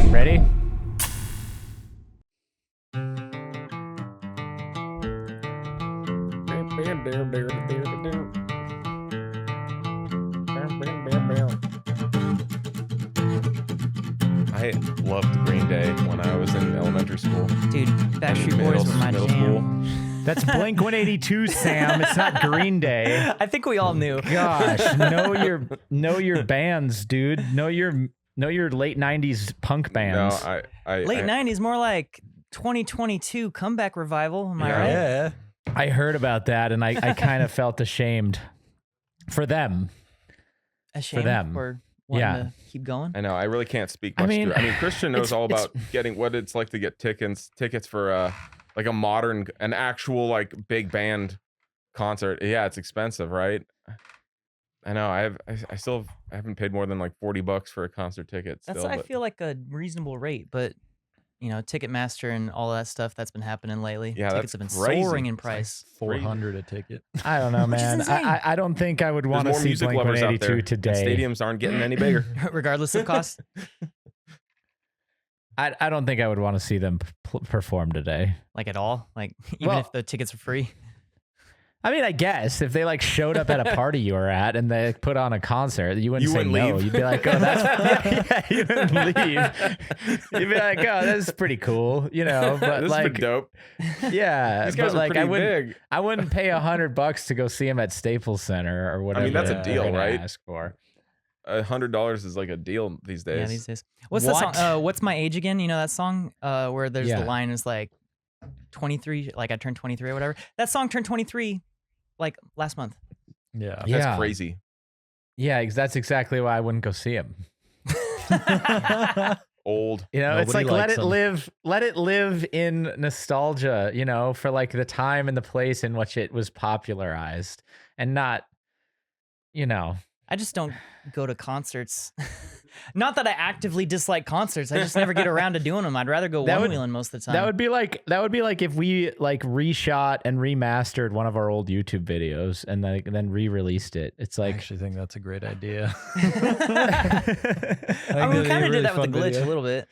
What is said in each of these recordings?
Ready? I loved Green Day when I was in elementary school. Dude, Backstreet Boys were my jam. That's Blink 182, Sam. It's not Green Day. I think we all knew. Gosh, know your bands, dude. Know your late 90s punk bands. No, Late 90s, more like 2022 comeback revival. Am I right? Yeah. I heard about that, and I kind of felt ashamed for them. Ashamed For them. for wanting Yeah. to keep going. I know. I really can't speak much I mean, to it. I mean, Christian knows all it's- about getting what it's like to get tickets for like an actual like big band concert. Yeah, it's expensive, right? I know. I haven't paid more than like $40 for a concert ticket. That's Still, I but feel like a reasonable rate, but you know, Ticketmaster and all that stuff that's been happening lately. Yeah, Tickets that's have been crazy. soaring in It's like price. $400 a ticket. I don't know, Which is man. insane. I don't think I would there's want to more see music Blink lovers out 182 there. today. And stadiums aren't getting any bigger. Regardless of cost. I don't think I would want to see them perform today. Like at all. Like even Well- if the tickets are free. I mean, I guess if they like showed up at a party you were at and they put on a concert, you wouldn't say no. leave. You'd be like, oh, that's yeah, you wouldn't leave. You'd be like, oh, that's pretty cool, you know. But This like, is dope. yeah, These guys but are like, pretty big. I wouldn't pay $100 to go see him at Staples Center or whatever. that's a they're deal, gonna right? Ask for. $100 is like a deal these days. Yeah, these days. What's the What? song? What's My Age Again? You know that song where there's Yeah. the line is like 23, like I turned 23 or whatever. That song turned 23 like last month. Yeah. That's Yeah. crazy. Yeah, that's exactly why I wouldn't go see him. Old. You know, it's Nobody like likes them. let it live in nostalgia, you know, for like the time and the place in which it was popularized and not, you know. I just don't go to concerts. Not that I actively dislike concerts. I just never get around to doing them. I'd rather go That would- one-wheeling most of the time. That would be like if we like reshot and remastered one of our old YouTube videos and then re-released it. It's I like actually think that's a great idea. I mean, we kind of did that with the glitch a little bit.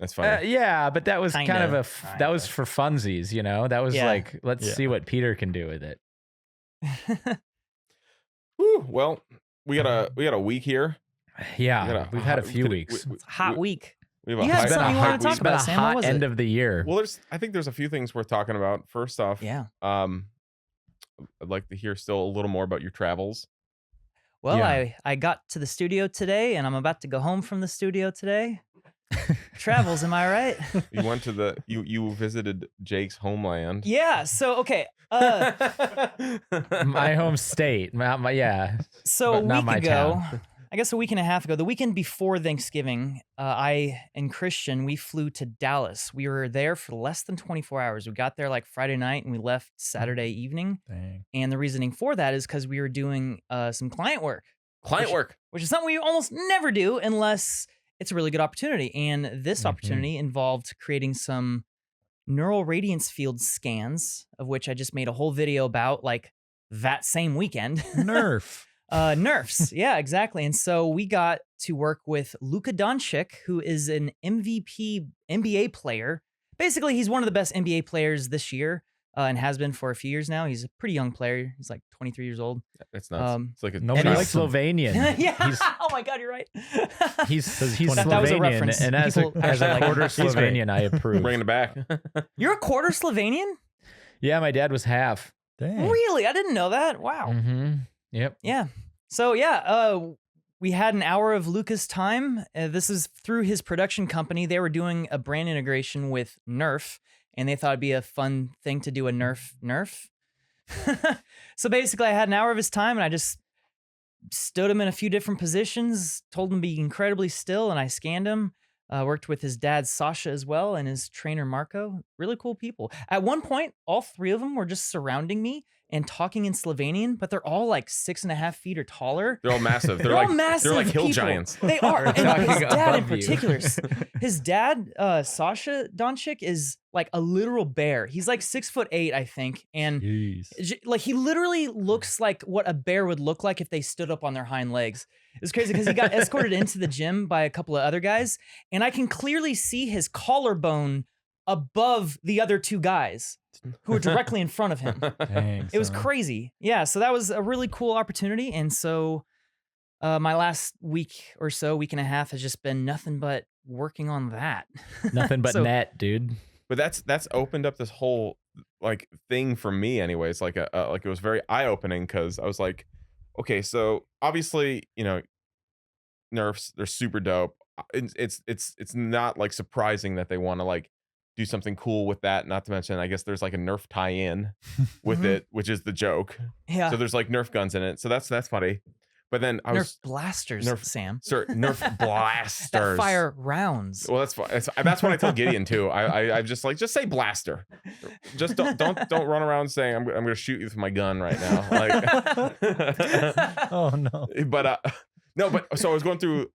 That's funny. yeah, but that was kind of Kinda. that was for funsies, you know. That was Yeah. like let's Yeah. see what Peter can do with it. Whew, well, we got a week here. Yeah, we've had a few we- weeks. we- It's a hot week. We have a You had high- something you high wanted to talk week. It's been a about, Sam. What hot was end it? of the year. Well, I think there's a few things worth talking about. First off, Yeah. I'd like to hear still a little more about your travels. Well, Yeah. I got to the studio today, and I'm about to go home from the studio today. Travels, am I right? You went to you visited Jake's homeland. Yeah. So okay. My home state. Yeah. So But a not week my ago, town. I guess a week and a half ago, the weekend before Thanksgiving, I and Christian, we flew to Dallas. We were there for less than 24 hours. We got there like Friday night and we left Saturday evening. Dang. And the reasoning for that is because we were doing some client work, Client work. which is something we almost never do unless it's a really good opportunity. And this Mhm. opportunity involved creating some neural radiance field scans, of which I just made a whole video about like that same weekend. Nerf. Nerfs. Yeah, exactly. And so we got to work with Luka Dončić, who is an MVP NBA player. Basically, he's one of the best NBA players this year and has been for a few years now. He's a pretty young player. He's like 23 years old. It's nuts. It's like a Nobody And likes he's him. Slovenian. yeah. He's Oh my God, you're right. he's That was a Slovenian, reference. and as People a actually like quarter it. He's great. Slovenian, I approve. bringing it back. You're a quarter Slovenian? Yeah, my dad was half. Dang. Really? I didn't know that. Wow. Mm-hmm. Yep. Yeah. So yeah, we had an hour of Luca's time. This is through his production company. They were doing a brand integration with Nerf, and they thought it'd be a fun thing to do a Nerf. So basically, I had an hour of his time, and I just stood him in a few different positions, told him to be incredibly still, and I scanned him. Worked with his dad, Sasha, as well, and his trainer, Marco. Really cool people. At one point, all three of them were just surrounding me and talking in Slovenian, but they're all like 6.5 feet or taller. They're all massive. They're all massive. They're like hill people. giants. They are. We're And his talking dad in above you. particular. His dad, Sasha Dončić, is like a literal bear. He's like 6'8", I think. And Jeez. like he literally looks like what a bear would look like if they stood up on their hind legs. It was crazy because he got escorted into the gym by a couple of other guys, and I can clearly see his collarbone above the other two guys who were directly in front of him. Dang, It was son. crazy. Yeah, so that was a really cool opportunity. And so my last week or so, week and a half, has just been nothing but working on that. Nothing but So- net, dude. But that's opened up this whole like thing for me, anyways. Like like it was very eye opening because I was like, okay, so obviously Nerfs, they're super dope. It's not like surprising that they want to like do something cool with that. Not to mention, I guess there's like a Nerf tie-in with Mhm. it, which is the joke. Yeah. So there's like Nerf guns in it. So that's funny. But then I Nerf was blasters, Nerf- Sam. Nerf blasters. That fire rounds. Well, that's fine. That's what I tell Gideon too. I just like just say blaster. Just don't run around saying I'm gonna shoot you with my gun right now. Like, Oh no. but no, but so I was going through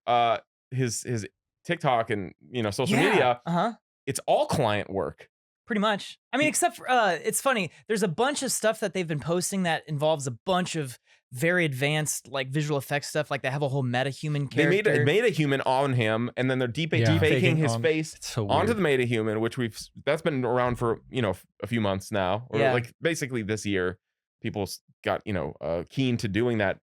his TikTok and social Yeah, media. Uh-huh. It's all client work. Pretty much. I mean, except for, it's funny. There's a bunch of stuff that they've been posting that involves a bunch of very advanced, like, visual effects stuff. Like, they have a whole meta-human They character. made a human on him, and then they're Yeah. faking his on- face It's so onto weird. the meta human, which that's been around for a few months now, or Yeah. like basically this year. People got keen to doing that,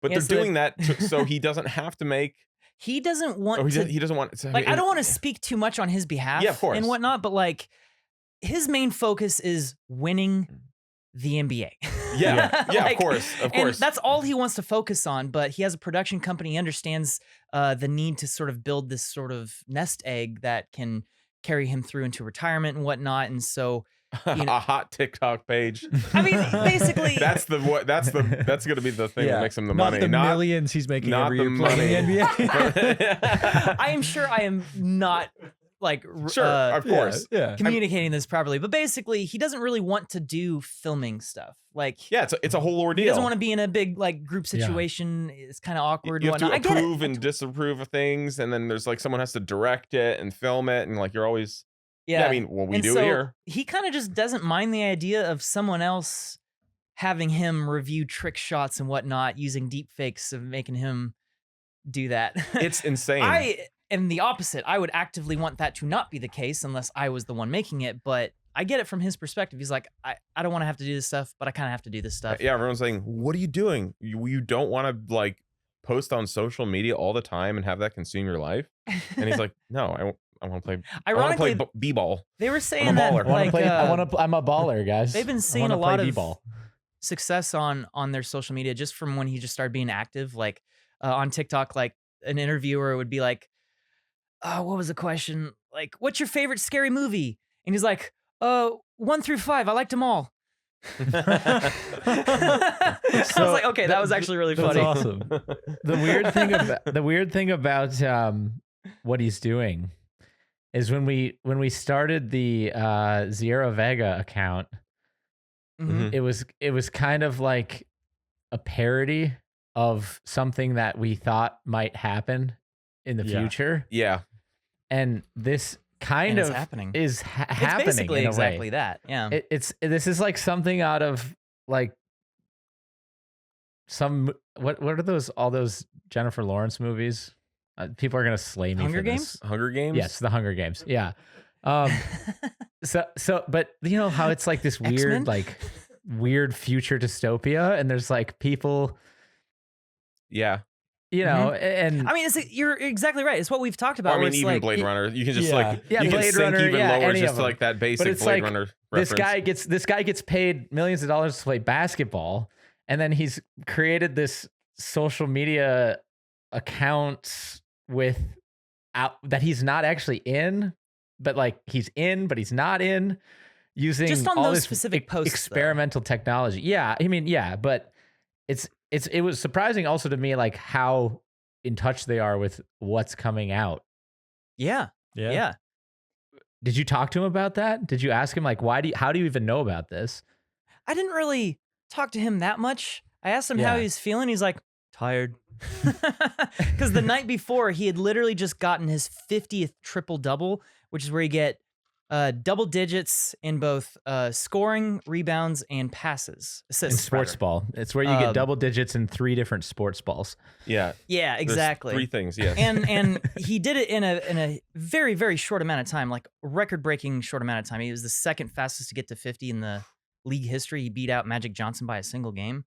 but Yeah, they're so doing that so he doesn't have to make. He doesn't want Or to... he doesn't want. So Like, I don't want to speak too much on his behalf Yeah, of course. and whatnot, but, like, his main focus is winning the NBA. Yeah, yeah, Like, of course. And that's all he wants to focus on, but he has a production company. He understands the need to sort of build this sort of nest egg that can carry him through into retirement and whatnot. And so, you know- a hot TikTok page. I mean, basically... That's going to be the thing that makes him the not money, the millions he's making not every the year playing in the NBA. I am sure I am not, like... Sure, of course. Yeah. communicating this properly, but basically he doesn't really want to do filming stuff. Like, Yeah, it's a whole he ordeal. doesn't want to be in a big like group Yeah. situation. It's kind of awkward. You and have to whatnot. I get approve it. and disapprove of things, and then there's like someone has to direct it and film it, and like you're always. Yeah, I mean, well, we and do so here. he kind of just doesn't mind the idea of someone else having him review trick shots and whatnot using deep fakes of making him do that. It's insane. I am the opposite. I would actively want that to not be the case unless I was the one making it, but I get it from his perspective. He's like, I don't want to have to do this stuff, but I kind of have to do this stuff. Yeah, everyone's saying, "What are you doing? You don't want to like post on social media all the time and have that consume your life?" And he's like, "No, I want to play. I want to play Ironically, b-ball." they were I'm saying a that baller. I want to like, play. I'm a baller, guys. they've been I seeing wanna a lot play of b-ball. success on their social media just from when he just started being active. Like on TikTok, like an interviewer would be like, what was the question? Like, what's your favorite scary movie? And he's like, 1 through 5. I liked them all. I was like, okay, that was actually really That's funny. awesome. The weird thing about what he's doing is when we started the Sierra Vega account, Mhm. it was kind of like a parody of something that we thought might happen in the Yeah. future, Yeah, and this kind And it's of happening. is It's happening basically in a exactly way. that. Yeah. This is like something out of like some what are those all those Jennifer Lawrence movies? People are gonna slay me Hunger for Games? this. Hunger Games. Yes, the Hunger Games. Yeah. But you know how it's like this X-Men? weird like weird future dystopia, and there's like people, Yeah. you know, and I mean, you're exactly right. It's what we've talked about. I where mean, it's even like, Blade Runner. You can just Yeah. like Yeah, you can Blade sink Runner, even yeah, lower any just of to them. like that but basic it's Blade like Runner this reference. guy gets paid millions of dollars to play basketball, and then he's created this social media account that he's not actually in, but like he's in, but he's not in, using Just on all those this specific posts, though. experimental technology. Yeah, I mean, yeah, but it was surprising also to me like how in touch they are with what's coming out. yeah. Yeah. Did you talk to him about that? Did you ask him like how do you even know about this? I didn't really talk to him that much. I asked him how Yeah. he was feeling. He's like, tired. Because the night before, he had literally just gotten his 50th triple double, which is where you get double digits in both scoring, rebounds, and passes. In Assists, sports rather. ball. It's where you get double digits in 3 different sports balls. Yeah. Yeah, There's exactly. 3 things. Yes. And he did it in a very, very short amount of time, like record-breaking short amount of time. He was the second fastest to get to 50 in the league history. He beat out Magic Johnson by a single game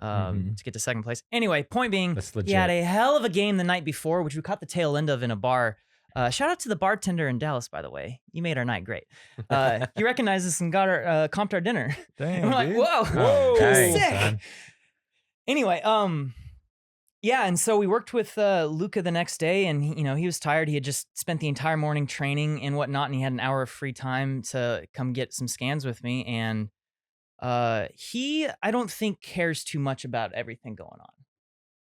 to get to second place. Anyway, point being, That's he had legit. a hell of a game the night before, which we caught the tail end of in a bar. Shout out to the bartender in Dallas, by the way. You made our night great. He recognized us and got our comped our dinner. Damn, And we're like, dude. whoa, Oh, dang, sick. son. Anyway, yeah, and so we worked with Luka the next day, and he was tired. He had just spent the entire morning training and whatnot, and he had an hour of free time to come get some scans with me. And he, I don't think, cares too much about everything going on.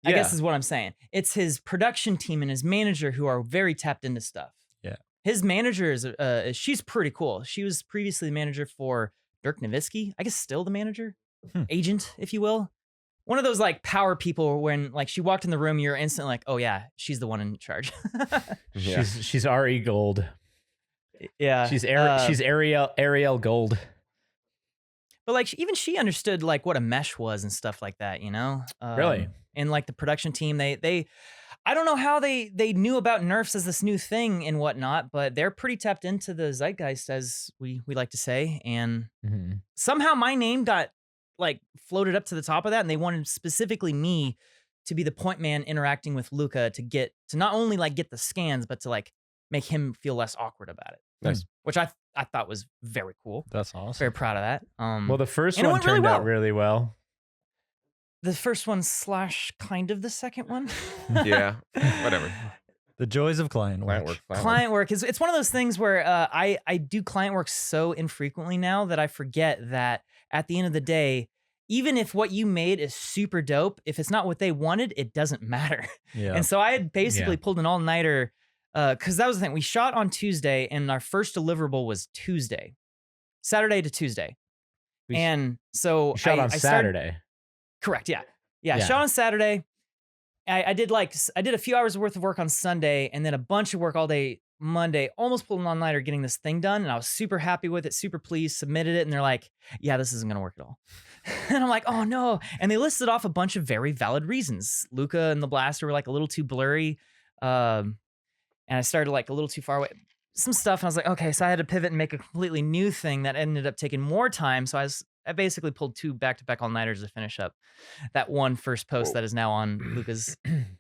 I guess is what I'm saying. It's his production team and his manager who are very tapped into stuff. Yeah. His manager she's pretty cool. She was previously the manager for Dirk Nowitzki. I guess still the manager, agent, if you will. One of those like power people when like she walked in the room, you're instantly like, oh yeah, she's the one in charge. Yeah. She's RE Gold. Yeah. She's Ariel Gold. But like even she understood like what a mesh was and stuff like that, Really? And like the production team, they I don't know how they knew about nerfs as this new thing and whatnot, but they're pretty tapped into the zeitgeist, as we like to say. And somehow my name got like floated up to the top of that, and they wanted specifically me to be the point man interacting with Luka to not only like get the scans, but to like make him feel less awkward about it. Nice. Which I thought was very cool. That's awesome. Very proud of that. Well, the first and it one went really turned out well. really well. The first one / kind of the second one. Yeah. Whatever. The joys of client Client work. work. Client work is it's one of those things where I do client work so infrequently now that I forget that at the end of the day, even if what you made is super dope, if it's not what they wanted, it doesn't matter. Yeah. And so I had basically pulled an all-nighter because that was the thing. We shot on Tuesday, and our first deliverable was Saturday to Tuesday. And so You shot on I started- Saturday. Correct. Yeah. Yeah. Shot on Saturday. I did a few hours worth of work on Sunday and then a bunch of work all day Monday, almost pulled an all-nighter getting this thing done. And I was super happy with it, super pleased, submitted it. And they're like, yeah, this isn't going to work at all. And I'm like, oh no. And they listed off a bunch of very valid reasons. Luka and the blaster were like a little too blurry. And I started like a little too far away. Some stuff. And I was like, okay, so I had to pivot and make a completely new thing that ended up taking more time. So I basically pulled 2 back-to-back all-nighters to finish up that one first post that is now on Luka's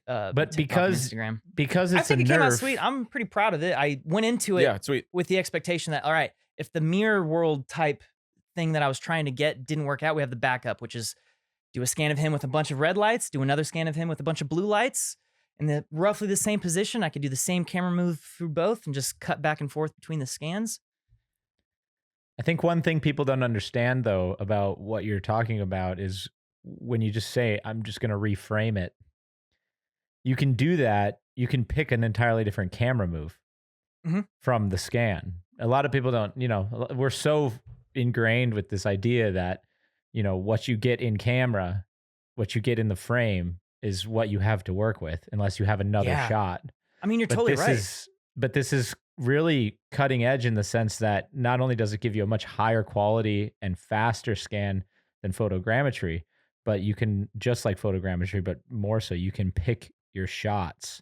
But TikTok and because Instagram. it's I think a it came out nerf, sweet. I'm pretty proud of it. I went into it Yeah, sweet. with the expectation that, all right, if the mirror world type thing that I was trying to get didn't work out, we have the backup, which is do a scan of him with a bunch of red lights, do another scan of him with a bunch of blue lights, in roughly the same position. I could do the same camera move through both and just cut back and forth between the scans. I think one thing people don't understand though about what you're talking about is when you just say, I'm just going to reframe it. You can do that. You can pick an entirely different camera move from the scan. A lot of people don't, we're so ingrained with this idea that, what you get in camera, what you get in the frame is what you have to work with unless you have another shot. I mean, you're But totally this right. but this is really cutting edge in the sense that not only does it give you a much higher quality and faster scan than photogrammetry, but you can, just like photogrammetry, but more so, you can pick your shots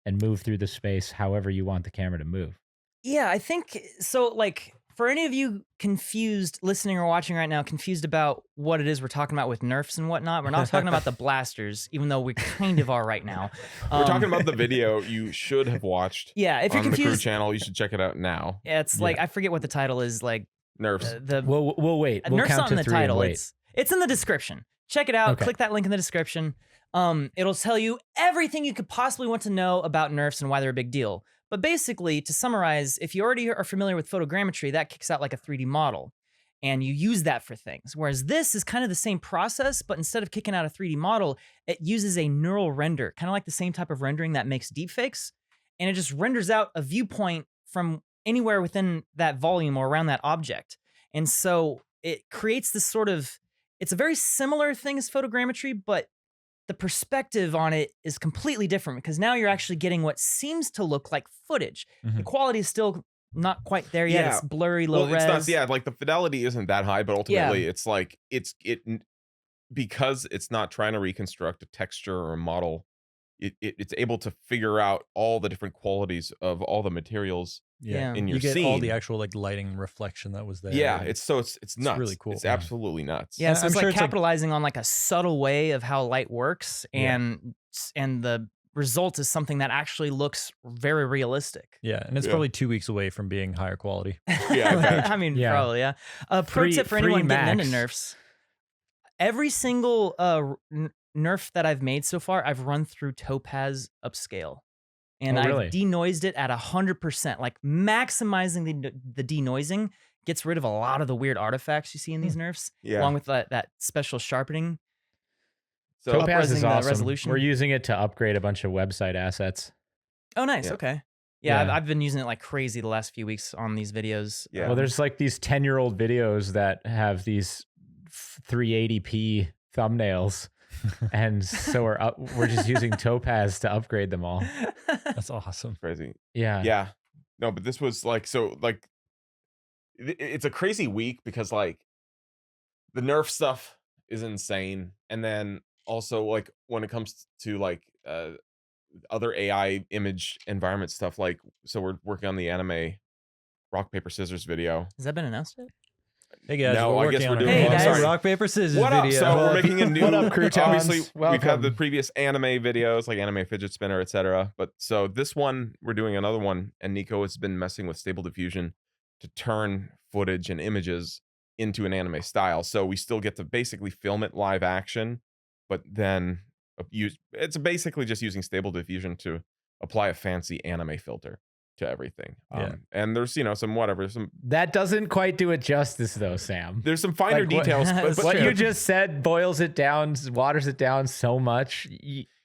and move through the space however you want the camera to move. Yeah, I think so. Like, for any of you confused listening or watching right now, confused about what it is we're talking about with nerfs and whatnot, we're not talking about the blasters, even though we kind of are right now. We're talking about the video you should have watched. Yeah, if you're on the crew confused, channel, you should check it out now. it's like I forget what the title is. Like Nerfs. We'll wait. We'll nerf's count not in to the 3 and title. wait. It's in the description. Check it out. Okay. Click that link in the description. It'll tell you everything you could possibly want to know about nerfs and why they're a big deal. But basically, to summarize, if you already are familiar with photogrammetry, that kicks out like a 3D model, and you use that for things. Whereas this is kind of the same process, but instead of kicking out a 3D model, it uses a neural render, kind of like the same type of rendering that makes deepfakes, and it just renders out a viewpoint from anywhere within that volume or around that object. And so it creates this sort of, it's a very similar thing as photogrammetry, but the perspective on it is completely different because now you're actually getting what seems to look like footage. The quality is still not quite there yet. Yeah. It's blurry, low Well, res. it's not. Yeah, like the fidelity isn't that high, but ultimately, it's like because it's not trying to reconstruct a texture or a model. It's able to figure out all the different qualities of all the materials Yeah. in your You get scene. all the actual like lighting reflection that was there. Yeah, and it's nuts. really cool. It's Yeah. absolutely nuts. Yeah, so I'm it's sure like it's like- capitalizing on like a subtle way of how light works, Yeah. and the result is something that actually looks very realistic. Yeah, and it's Yeah. probably 2 weeks away from being higher quality. Yeah, I bet. I mean, Yeah. probably, yeah. Pro Three- tip for three anyone getting into max. nerfs: every single nerf that I've made so far, I've run through Topaz upscale, and Oh, I've really? denoised it at 100%. Like maximizing the denoising gets rid of a lot of the weird artifacts you see in these nerfs, Yeah. along with that special sharpening. So Topaz is uprising the awesome. resolution. We're using it to upgrade a bunch of website assets. Oh, nice. Yeah. Okay. Yeah, Yeah. I've been using it like crazy the last few weeks on these videos. Yeah. Well, there's like these 10-year-old videos that have these 380p thumbnails. And so we're just using Topaz to upgrade them all. That's awesome. crazy. Yeah. Yeah. No, but this was like it's a crazy week because like the nerf stuff is insane, and then also like when it comes to like other AI image environment stuff, like so we're working on the anime rock paper scissors video. Has that been announced yet? Hey guys, No, we're I guess working we're on doing Hey, a guys. rock paper scissors What up? video. So we're making a new. What up, croutons? Obviously, we've had the Welcome. previous anime videos, like anime fidget spinner, etc. But so this one, we're doing another one, and Nico has been messing with Stable Diffusion to turn footage and images into an anime style. So we still get to basically film it live action, but then it's basically just using Stable Diffusion to apply a fancy anime filter to everything. Yeah. And there's some That doesn't quite do it justice, though, Sam. there's some finer Like, what- details, but That's What true. you just said boils it down, waters it down so much.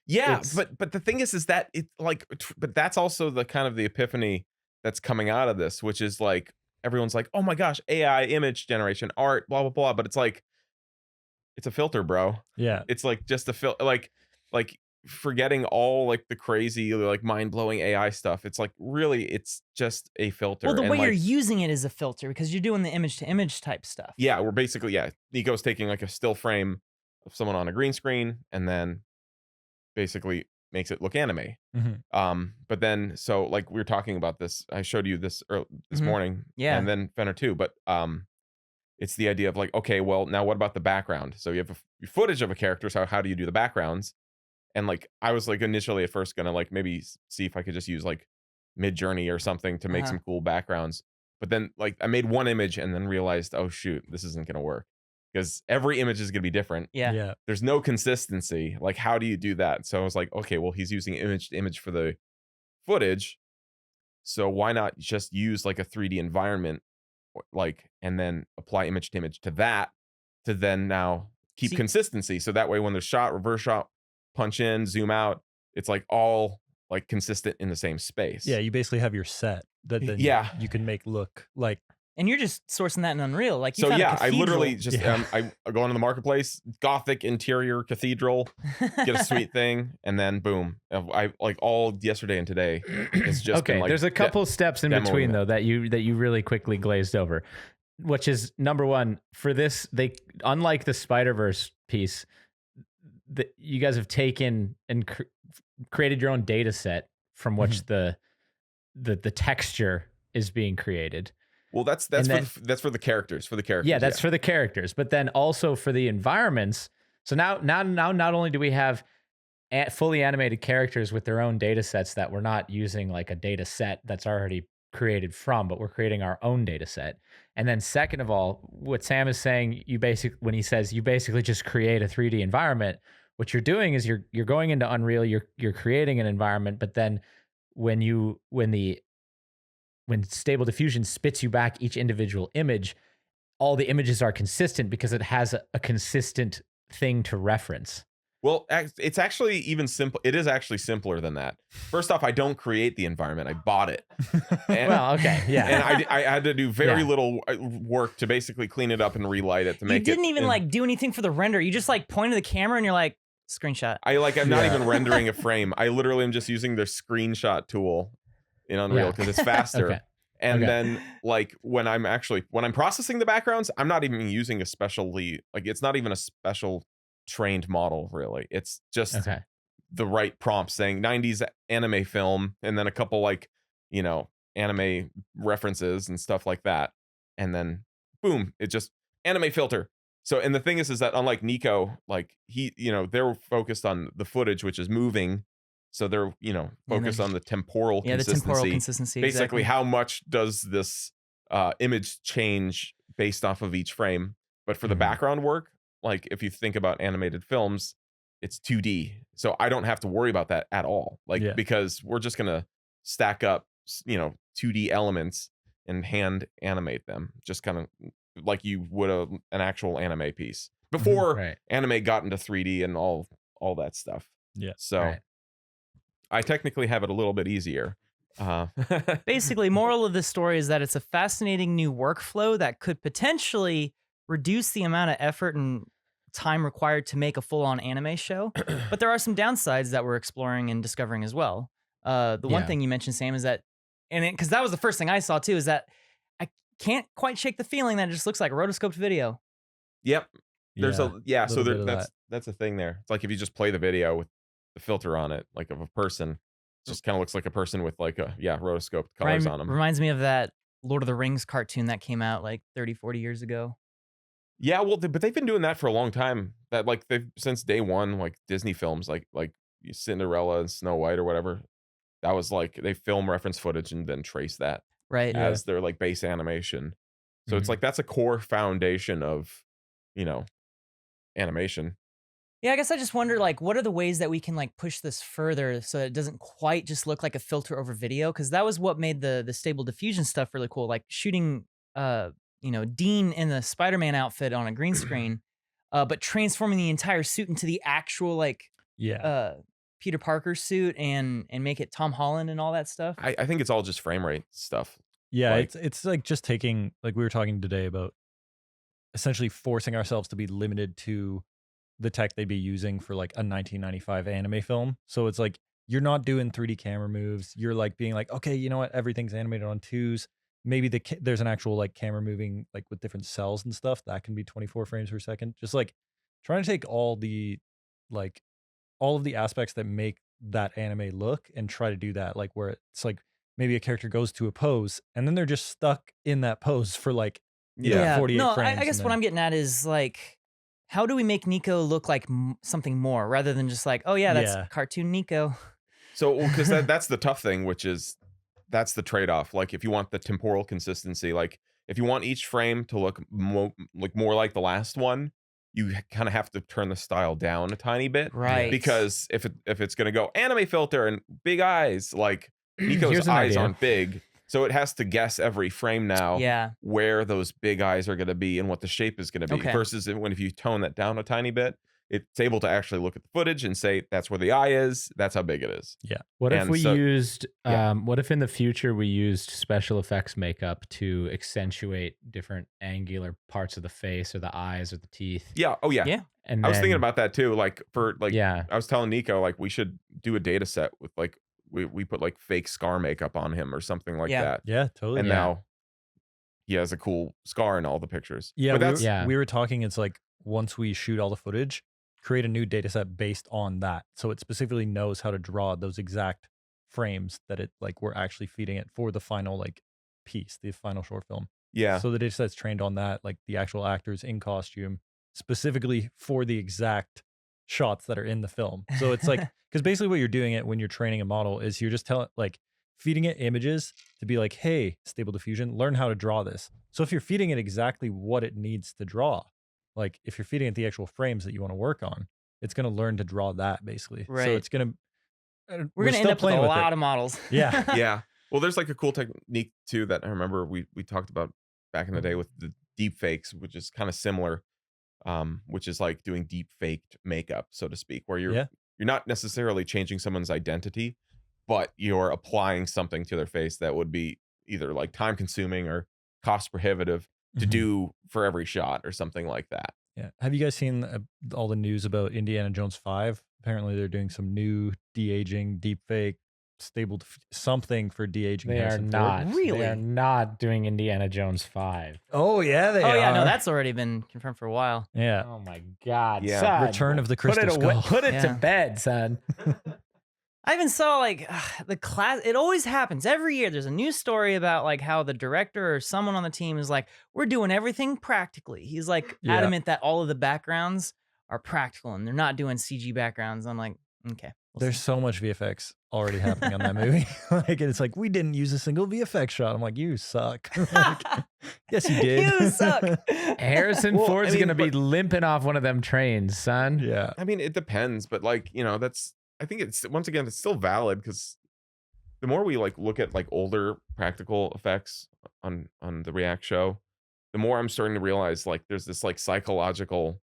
Yeah, It's- but the thing is that it like, but that's also the kind of the epiphany that's coming out of this, which is like everyone's like, oh my gosh, AI image generation, art, blah blah blah. But it's like, it's a filter, bro. Yeah. It's like just a like forgetting all like the crazy like mind blowing AI stuff. It's like really, it's just a filter. Well, the And, way like, you're using it is a filter because you're doing the image to image type stuff. yeah, we're basically Nico's taking like a still frame of someone on a green screen and then basically makes it look anime. Mhm. But then so like we were talking about this, I showed you this this Mhm. morning, Yeah. and then Fenner too. But it's the idea of like, okay, well now what about the background? So you have footage of a character, so how do you do the backgrounds? And like I was like initially at first gonna like maybe see if I could just use like Mid-Journey or something to make Uh-huh. some cool backgrounds. But then like I made one image and then realized, oh shoot, this isn't gonna work because every image is gonna be different. Yeah. Yeah. There's no consistency. Like, how do you do that? So I was like, okay, well, he's using image to image for the footage. So why not just use like a 3D environment, like, and then apply image to image to that to then now keep See- consistency. So that way, when there's shot, reverse shot, punch in, zoom out, it's like all like consistent in the same space. Yeah, you basically have your set that then Yeah. you can make look like And you're just sourcing that in Unreal. Like you So found a yeah, I literally cathedral. just Yeah. I go into the marketplace, Gothic interior cathedral, get a sweet thing, and then boom. I like all yesterday and today. It's just Okay, been, like, there's a couple steps in demoing between it. though that you really quickly glazed over, which is number one for this. They unlike the Spider-Verse piece, that you guys have taken and created your own data set from which the texture is being created. Well, that's And that's for the characters. For the characters. Yeah, that's for the characters, but then also for the environments. So now not only do we have fully animated characters with their own data sets that we're not using like a data set that's already created from, but we're creating our own data set. And then second of all, what Sam is saying, when he says you basically just create a 3D environment, what you're doing is you're going into Unreal, you're creating an environment, but then when Stable Diffusion spits you back each individual image, all the images are consistent because it has a consistent thing to reference. Well, it's actually even simple. It is actually simpler than that. First off, I don't create the environment. I bought it. And, Well, okay, yeah. and I had to do very Yeah. little work to basically clean it up and relight it to You make it. didn't even in- like do anything for the render. You just like pointed the camera and you're like, screenshot. I'm not Yeah. even rendering a frame. I literally am just using their screenshot tool in Unreal Yeah. because it's faster. Okay. And Okay. then like when I'm processing the backgrounds, I'm not even using a specially, like it's not even a special trained model really. It's just Okay. the right prompt saying 90s anime film and then a couple like, anime references and stuff like that. And then boom, it just anime filter. So, and the thing is that unlike Nico, like they're focused on the footage, which is moving. So they're, focused on the temporal Yeah, the consistency. temporal consistency. Basically, Exactly. how much does this image change based off of each frame? But for the Mhm. background work, like if you think about animated films, it's 2D. So I don't have to worry about that at all. Like, Yeah. because we're just going to stack up, 2D elements and hand animate them, just kind of like you would an actual anime piece before Right. anime got into 3D and all that stuff. Yeah. So Right. I technically have it a little bit easier. Basically, moral of this story is that it's a fascinating new workflow that could potentially reduce the amount of effort and time required to make a full-on anime show. But there are some downsides that we're exploring and discovering as well. The one Yeah. thing you mentioned, Sam, is that, because that was the first thing I saw too, is that I can't quite shake the feeling that it just looks like a rotoscoped video. Yep. There's so little bit of that's a thing there. It's like if you just play the video with the filter on it, like of a person, it just kind of looks like a person with like rotoscoped colors on them. Reminds me of that Lord of the Rings cartoon that came out like 30, 40 years ago. Yeah, well, but they've been doing that for a long time. That like they've since day one, like Disney films, like Cinderella and Snow White or whatever. That was like they film reference footage and then trace that Right. as their like base animation. So it's Mhm. like that's a core foundation of, animation. Yeah, I guess I just wonder, like, what are the ways that we can like push this further so that it doesn't quite just look like a filter over video? Because that was what made the stable diffusion stuff really cool. Like shooting, Dean in the Spider-Man outfit on a green screen, but transforming the entire suit into the actual like Peter Parker suit and make it Tom Holland and all that stuff. I think it's all just frame rate stuff. Yeah, Like- it's like just taking, like we were talking today about essentially forcing ourselves to be limited to the tech they'd be using for like a 1995 anime film. So it's like you're not doing 3D camera moves. You're like being like, okay, you know what? Everything's animated on twos. Maybe there's an actual like camera moving like with different cells and stuff that can be 24 frames per second. Just like trying to take all of the aspects that make that anime look and try to do that, like where it's like maybe a character goes to a pose and then they're just stuck in that pose for like 48 No, frames. I guess what I'm getting at is like, how do we make Nico look like something more rather than just like, oh yeah, that's cartoon Nico. So, because that's the tough thing, which is that's the trade-off. Like, if you want the temporal consistency, like if you want each frame to look more like the last one, you kind of have to turn the style down a tiny bit, Right? Because if it's gonna go anime filter and big eyes, like Nico's Here's an eyes idea. aren't big, so it has to guess every frame now Yeah. where those big eyes are gonna be and what the shape is gonna be. Okay. Versus if you tone that down a tiny bit, it's able to actually look at the footage and say that's where the eye is, that's how big it is. What if And we so- used, yeah. what if in the future we used special effects makeup to accentuate different angular parts of the face or the eyes or the teeth? Yeah. Oh yeah. Yeah. And I was thinking then- about that too. Like for like, yeah. I was telling Nico like we should do a data set with like we put like fake scar makeup on him or something like Yeah. that. Yeah, totally. And Yeah. now he has a cool scar in all the pictures. Yeah, but that's Yeah. we were talking. It's like once we shoot all the footage, create a new data set based on that, so it specifically knows how to draw those exact frames that it like we're actually feeding it for the final like piece, the final short film. yeah. So the data set's trained on that, like the actual actors in costume, specifically for the exact shots that are in the film. So it's like because basically what you're doing it when you're training a model is you're just feeding it images to be like, hey, Stable Diffusion, learn how to draw this. So if you're feeding it exactly what it needs to draw, like if you're feeding it the actual frames that you want to work on, it's going to learn to draw that basically. Right. So it's going to, We're going to end up with a lot of models. Yeah. Yeah. Well, there's like a cool technique too that I remember we talked about back in the day with the deep fakes, which is kind of similar, which is like doing deep faked makeup, so to speak, where you're not necessarily changing someone's identity, but you're applying something to their face that would be either like time consuming or cost prohibitive to Mhm. do for every shot or something like that. Yeah. Have you guys seen all the news about Indiana Jones 5? Apparently they're doing some new de-aging, deep fake stable something for de-aging. They are Harrison Ford. not. Really? They are not doing Indiana Jones 5. Oh yeah, they Oh are. yeah, no, that's already been confirmed for a while. yeah. Oh my God. Yeah. Son, Return of the put Crystal it away, Skull. Put it to Yeah. bed, son. I even saw like the class. It always happens every year. There's a news story about like how the director or someone on the team is like, "We're doing everything practically." He's like Yeah. adamant that all of the backgrounds are practical and they're not doing CG backgrounds. I'm like, okay. we'll There's see. so much VFX already happening on that movie. Like, and it's like we didn't use a single VFX shot. I'm like, you suck. Like, yes, you did. You suck. Harrison Well, Ford's I mean, going to be limping off one of them trains, son. Yeah. I mean, it depends, but like, I think it's, once again, it's still valid because the more we like look at like older practical effects on the React show, the more I'm starting to realize like there's this like psychological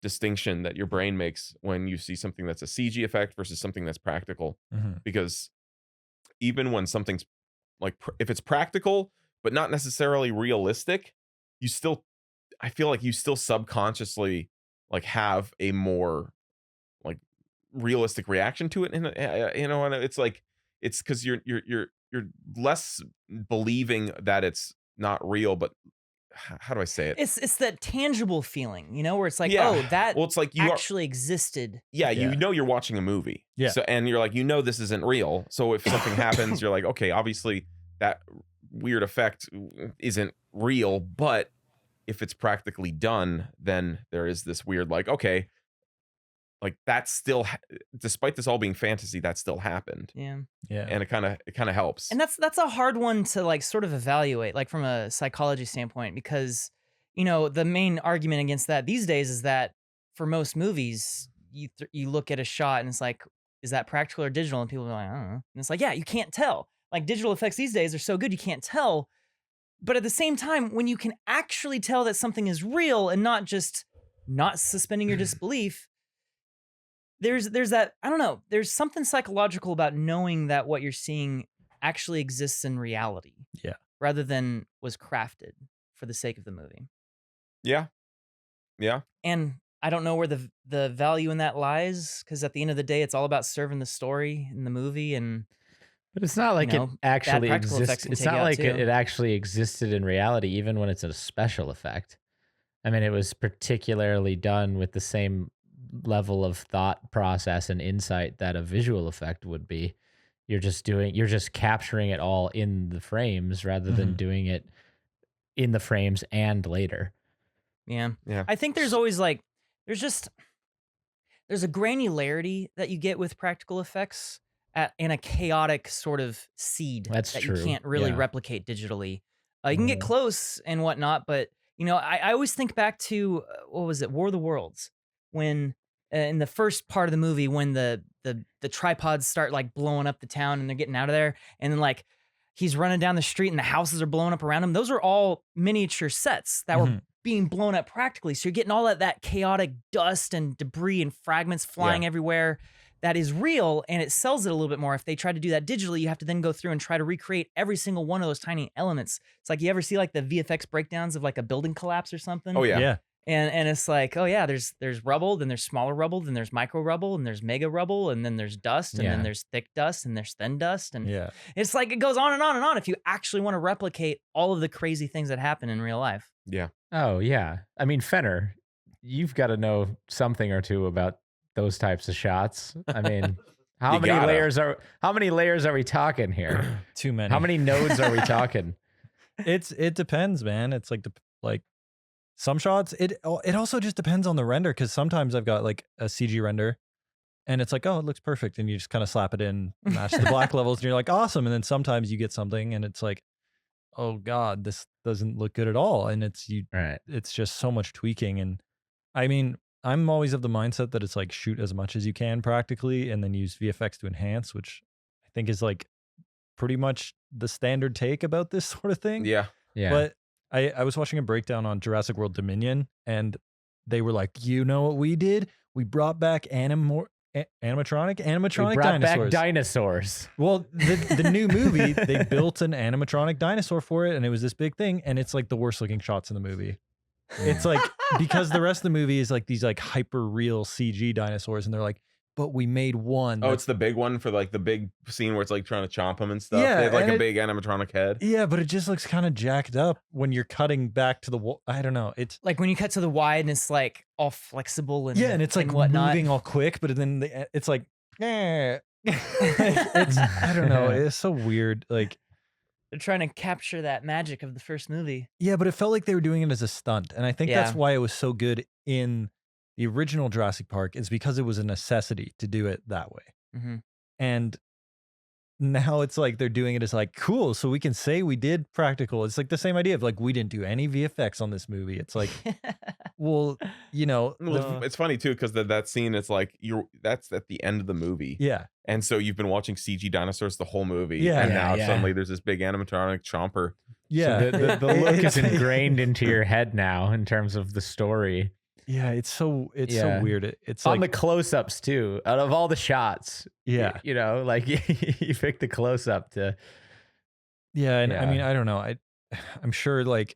distinction that your brain makes when you see something that's a CG effect versus something that's practical. Mhm. Because even when something's like, if it's practical but not necessarily realistic, I feel like you still subconsciously like have a more like realistic reaction to it, and and it's like it's because you're less believing that it's not real, but how do I say it? It's that tangible feeling, where it's like, Yeah. oh, that Well, it's like you are, actually existed. yeah, Yeah. you know you're watching a movie, Yeah. So and you're like, this isn't real. So if something happens, you're like, okay, obviously that weird effect isn't real, but if it's practically done, then there is this weird like, okay, like that's still, despite this all being fantasy, that still happened, Yeah. Yeah. and it kind of helps. And that's a hard one to like sort of evaluate, like from a psychology standpoint, because the main argument against that these days is that for most movies, you look at a shot and it's like, is that practical or digital? And people are like, I don't know. And it's like, yeah, you can't tell. Like digital effects these days are so good you can't tell. But at the same time, when you can actually tell that something is real and not just not suspending your disbelief, there's that, I don't know, there's something psychological about knowing that what you're seeing actually exists in reality. Yeah. Rather than was crafted for the sake of the movie. Yeah. And I don't know where the value in that lies, because at the end of the day, it's all about serving the story in the movie. And But it's not like You know, it actually bad practical effects exists. can It's take not you out like too. it actually existed in reality, even when it's a special effect. I mean, it was particularly done with the same level of thought process and insight that a visual effect would be. You're just capturing it all in the frames rather than Mhm. doing it in the frames and later. yeah. Yeah. I think there's always like, there's a granularity that you get with practical effects and a chaotic sort of seed That's that true, you can't really yeah. replicate digitally. You can get Mhm. close and whatnot, but I always think back to what was it, War of the Worlds, when in the first part of the movie when the tripods start like blowing up the town and they're getting out of there, and then like he's running down the street and the houses are blowing up around him. Those are all miniature sets that were Mhm. being blown up practically. So you're getting all that chaotic dust and debris and fragments flying everywhere. That is real, and it sells it a little bit more. If they try to do that digitally, you have to then go through and try to recreate every single one of those tiny elements. It's like, you ever see like the VFX breakdowns of like a building collapse or something? Oh yeah. Yeah. And it's like, oh yeah, there's rubble, then there's smaller rubble, then there's micro rubble, and there's mega rubble, and then there's dust, and then Yeah. there's thick dust, and there's thin dust, and Yeah. it's like it goes on and on and on if you actually want to replicate all of the crazy things that happen in real life. Yeah. Oh yeah. I mean, Fenner, you've got to know something or two about those types of shots. I mean, how You many gotta. layers are we talking here? Too many. How many nodes are we talking? It depends, man. It's like like some shots. It also just depends on the render, because sometimes I've got like a CG render, and it's like, oh, it looks perfect, and you just kind of slap it in, match the black levels, and you're like, awesome. And then sometimes you get something, and it's like, oh god, this doesn't look good at all, and Right. it's just so much tweaking. And I mean, I'm always of the mindset that it's like shoot as much as you can practically, and then use VFX to enhance, which I think is like pretty much the standard take about this sort of thing. Yeah. Yeah. But I was watching a breakdown on Jurassic World Dominion, and they were like, you know what we did? We brought back animatronic we brought dinosaurs. back dinosaurs. Well, the new movie, they built an animatronic dinosaur for it, and it was this big thing, and it's like the worst looking shots in the movie. It's like, because the rest of the movie is like these like hyper real CG dinosaurs, and they're like, but we made one. Oh, it's the big one for like the big scene where it's like trying to chomp him and stuff. Yeah, They have like and a big animatronic head. yeah, but it just looks kind of jacked up when you're cutting back to the wall. I don't know. It's Like when you cut to the wide and it's like all flexible and yeah, and it's like whatnot. moving all quick, but then it's like, it's I don't know. It's so weird. Like, They're trying to capture that magic of the first movie. yeah, but it felt like they were doing it as a stunt, and I think that's Yeah. why it was so good in the original Jurassic Park, is because it was a necessity to do it that way. Mm-hmm. And now it's like they're doing it as like, cool, so we can say we did practical. It's like the same idea of like, we didn't do any VFX on this movie. It's like, well, you know, Well, it's funny too because that scene is like that's at the end of the movie. yeah, And so you've been watching CG dinosaurs the whole movie. Yeah. And Yeah, now yeah. suddenly there's this big animatronic chomper. yeah. So the look It's- is ingrained into your head now in terms of the story. Yeah, it's so Yeah. weird. It's On like the close-ups too. Out of all the shots, yeah, you know, like you pick the close-up to. yeah, and I Yeah. mean, I don't know. I'm sure that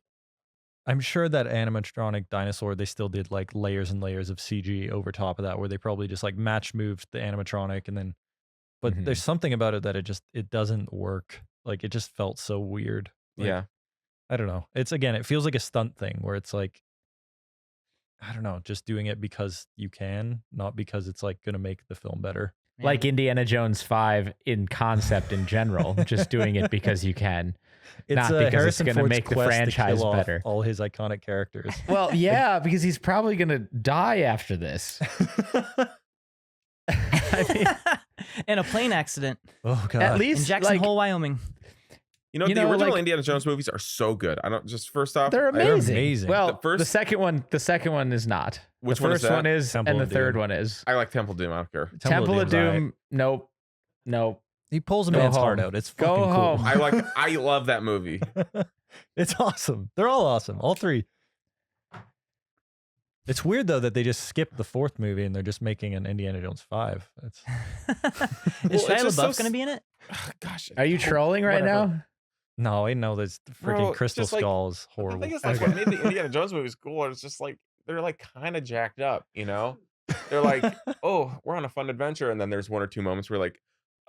animatronic dinosaur, they still did like layers and layers of CG over top of that, where they probably just like match moved the animatronic and then, but Mhm. there's something about it that it doesn't work. Like it just felt so weird. Like, Yeah. I don't know. It's again, it feels like a stunt thing where it's like, I don't know, just doing it because you can, not because it's like going to make the film better. Yeah. Like Indiana Jones 5 in concept in general, just doing it because you can. It's Not because it's Harrison gonna Ford's make the quest to franchise kill off better. all his iconic characters. Well, yeah, because he's probably going to die after this. I mean, In a plane accident Oh god. at in least Jackson like, Hole, Wyoming. You know, You the know, original like- Indiana Jones movies are so good. I don't just first off, they're I- amazing. amazing. Well, The the second one is not. Which the one is first that? one is, Temple and the of third Doom. one is. I like Temple of Doom. I don't care. Temple of Doom's alright. Doom. Nope. He pulls a Go man's heart home. out. It's Go fucking cool. home. I love that movie. It's awesome. They're all awesome. All three. It's weird though that they just skipped the fourth movie and they're just making an Indiana Jones 5. That's Is Well, Shia it's just LaBeouf so going to be in it? Gosh. Are you trolling right Whatever. now? no, I know there's the freaking Bro, Crystal just like- Skull is I horrible. think it's like what made the Indiana Jones movies cool. It's just like they're like kind of jacked up, you know? They're like, oh, we're on a fun adventure, and then there's one or two moments where like,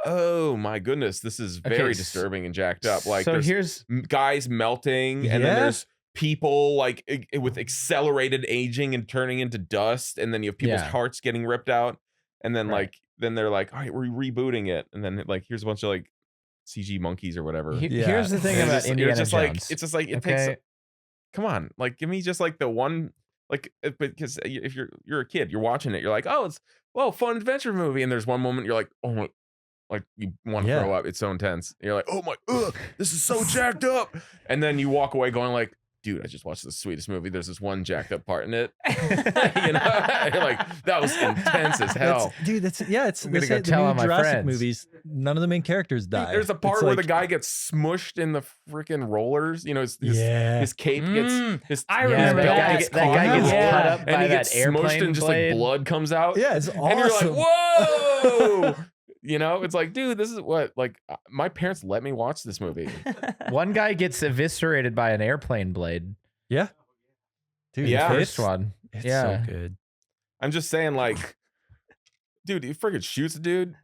oh my goodness, this is Okay, very s- disturbing and jacked up. Like so there's here's guys melting, and then Yeah. there's people like with accelerated aging and turning into dust, and then you have people's Yeah. hearts getting ripped out, and then Right. then they're like, all right, we're rebooting it, and then like here's a bunch of like CG monkeys or whatever. Yeah. here's the thing And about it's just- Indiana it's just Jones. like it's just like it okay, takes. Come on, like give me just like the one, like because if you're a kid, you're watching it, you're like, oh, it's fun adventure movie, and there's one moment you're like, oh my, like you want to Yeah. throw up. It's so intense. You're like, oh my, this is so jacked up, and then you walk away going like, dude, I just watched the sweetest movie. There's this one jacked up part in it. You know, you're like, that was intense as hell. It's I'm gonna the go tell new on my Jurassic friends. movies. None of the main characters die. There's a It's part where the like- guy gets smushed in the freaking rollers. You know, yeah. his cape Mm, gets his I his remember belt that. gets that guy caught. gets Yeah. cut up and by he that gets smushed airplane and just blade. like blood comes out. Yeah, it's awesome. And you're like, whoa. You know, it's like, dude, this is what like my parents let me watch this movie. One guy gets eviscerated by an airplane blade. Yeah. Dude, Yeah. The it's, first one. it's Yeah. so good. I'm just saying, like, dude, he freaking shoots a dude.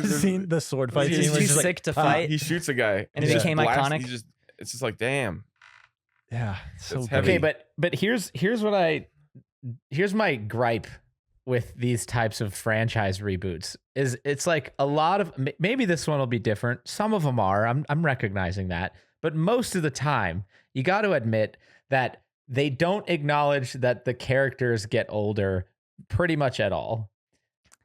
Seen the sword fight He's scene where too it's just sick to ah, fight. He shoots a guy, And it he just became blasts- iconic. he just- it's just like, damn. Yeah, it's so It's good. heavy. Okay, but here's my gripe with these types of franchise reboots is it's like a lot of maybe this one will be different. Some of them are. I'm recognizing that, but most of the time you got to admit that they don't acknowledge that the characters get older pretty much at all.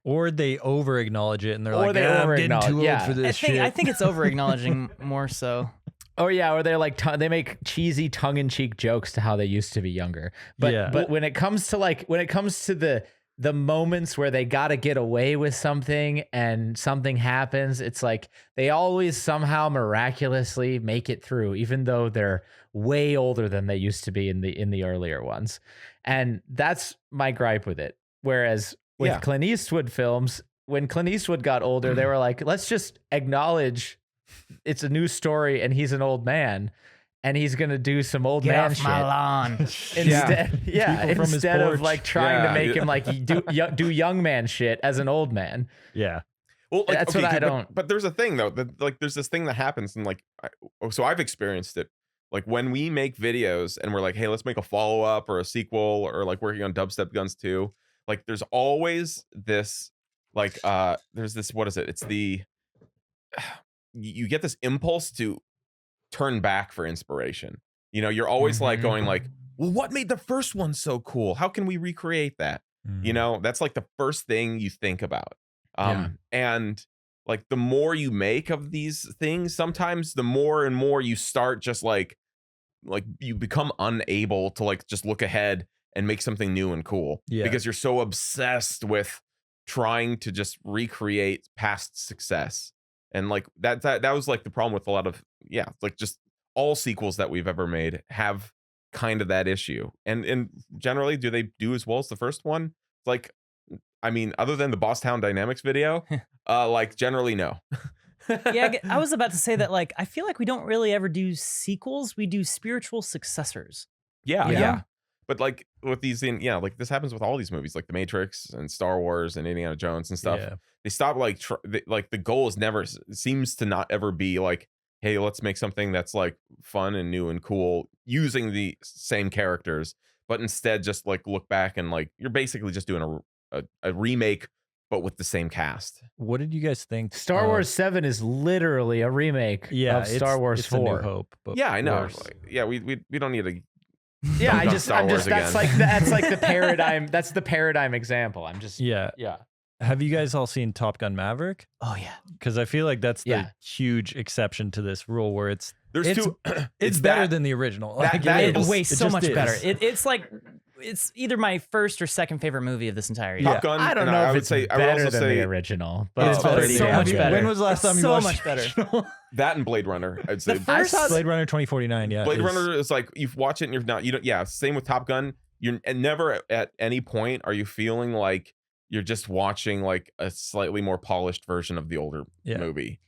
Or they over acknowledge it and they're Or like, they I'm getting over-acknowledge- too old yeah. for this shit. I think it's over acknowledging more so. Oh yeah, or they're like they make cheesy tongue-in-cheek jokes to how they used to be younger. But Yeah. but when it comes to the moments where they got to get away with something and something happens, it's like they always somehow miraculously make it through, even though they're way older than they used to be in the earlier ones. And that's my gripe with it. Whereas with Yeah. Clint Eastwood films, when Clint Eastwood got older, they were like, let's just acknowledge it's a new story and he's an old man. and he's gonna do some old Get man off shit. my lawn. Instead, People from his instead of porch. like trying to Yeah, make yeah. him like do young man shit as an old man. Yeah. Well, like, That's what I but- don't- But there's a thing though, that like there's this thing that happens, and like, so I've experienced it. Like when we make videos and we're like, hey, let's make a follow up or a sequel, or like working on Dubstep Guns 2. Like there's always this, like, there's this, what is it? It's the, you get this impulse to turn back for inspiration. You know, you're always like going like, well, what made the first one so cool? How can we recreate that? You know, that's like the first thing you think about. And like the more you make of these things, sometimes the more and more you start just like you become unable to like just look ahead and make something new and cool. Yeah. Because you're so obsessed with trying to just recreate past success. And like that was like the problem with a lot of, like just all sequels that we've ever made have kind of that issue. And generally, do they do as well as the first one? Like, I mean, other than the Boss Town Dynamics video, like generally no. Yeah, I was about to say that, like, I feel like we don't really ever do sequels. We do spiritual successors. Yeah, You know? yeah. But like with these, like this happens with all these movies, like The Matrix and Star Wars and Indiana Jones and stuff. Yeah. They stop like like the goal is never seems to not ever be like, hey, let's make something that's like fun and new and cool using the same characters, but instead just like look back and like you're basically just doing a remake, but with the same cast. What did you guys think? Star Wars 7 is literally a remake of Star Wars it's 4. A New Hope. But Yeah, I know. worse. Like, yeah, we don't need to. Yeah, Dunk on Star Wars that's again. like the paradigm. That's the paradigm example. I'm just Yeah. yeah. Have you guys all seen Top Gun Maverick? Oh yeah. Because I feel like that's the Yeah. huge exception to this rule where it's There's two. it's better than the original. that- Like, that it is- is. Way It so just much is. better. It's like it's either my first or second favorite movie of this entire year. Top Gun. I don't and know I if would it's say I would better also than the say original, but It's it's better. pretty So damn much good. better. When was the last It's time you so watched much the better. original? that and Blade Runner. I'd say first- Blade Runner 2049. Yeah. Blade is- Runner is like you watch it and you're not. You don't. Yeah. Same with Top Gun. You're and never at any point are you feeling like you're just watching like a slightly more polished version of the older Yeah. movie.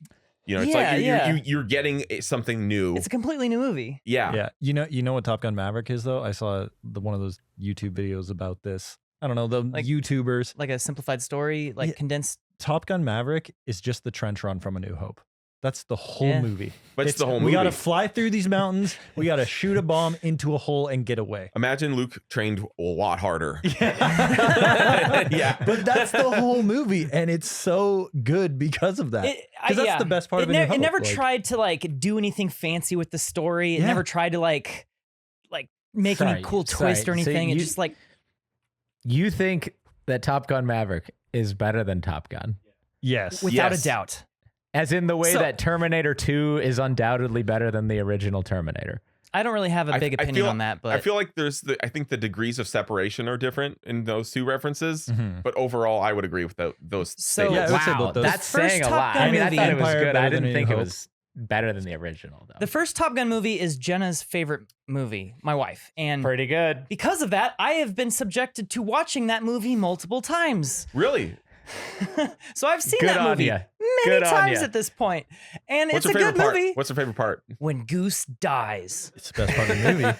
You know, it's Yeah, like yeah. you're getting something new. It's a completely new movie. Yeah. Yeah. You know what Top Gun Maverick is though? I saw one of those YouTube videos about this. I don't know, the Like- YouTubers. Like a simplified story, like Yeah. condensed. Top Gun Maverick is just the trench run from A New Hope. That's the whole Yeah. movie. But it's the whole We got to movie. fly through these mountains. We got to shoot a bomb into a hole and get away. Imagine Luke trained a lot harder. Yeah. But that's the whole movie. And it's so good because of that. Because that's the best part of A New It Hope. never like- tried to like do anything fancy with the story. It Yeah. never tried to like make any Sorry, cool twist or sorry. So anything. It you- just like You think that Top Gun Maverick is better than Top Gun? Yes. without Yes. a doubt. As in the way So- that Terminator 2 is undoubtedly better than the original Terminator. I don't really have a big I opinion feel- on that, but I feel like I think the degrees of separation are different in those two references. Mhm. But overall, I would agree with those So- Yeah, I statements. would say Wow, both those. that's The first saying a Top lot. Gun I mean, I movie- thought it was Empire good. I better didn't than think New it Hope. was better than the original, though. the first Top Gun movie is Jenna's favorite movie, my wife. And Pretty good. because of that, I have been subjected to watching that movie multiple times. Really? So I've seen Good that on movie ya. many Good on times ya. at this point. And What's it's your a favorite good part? movie What's your favorite part? when Goose dies. It's the best part of the movie.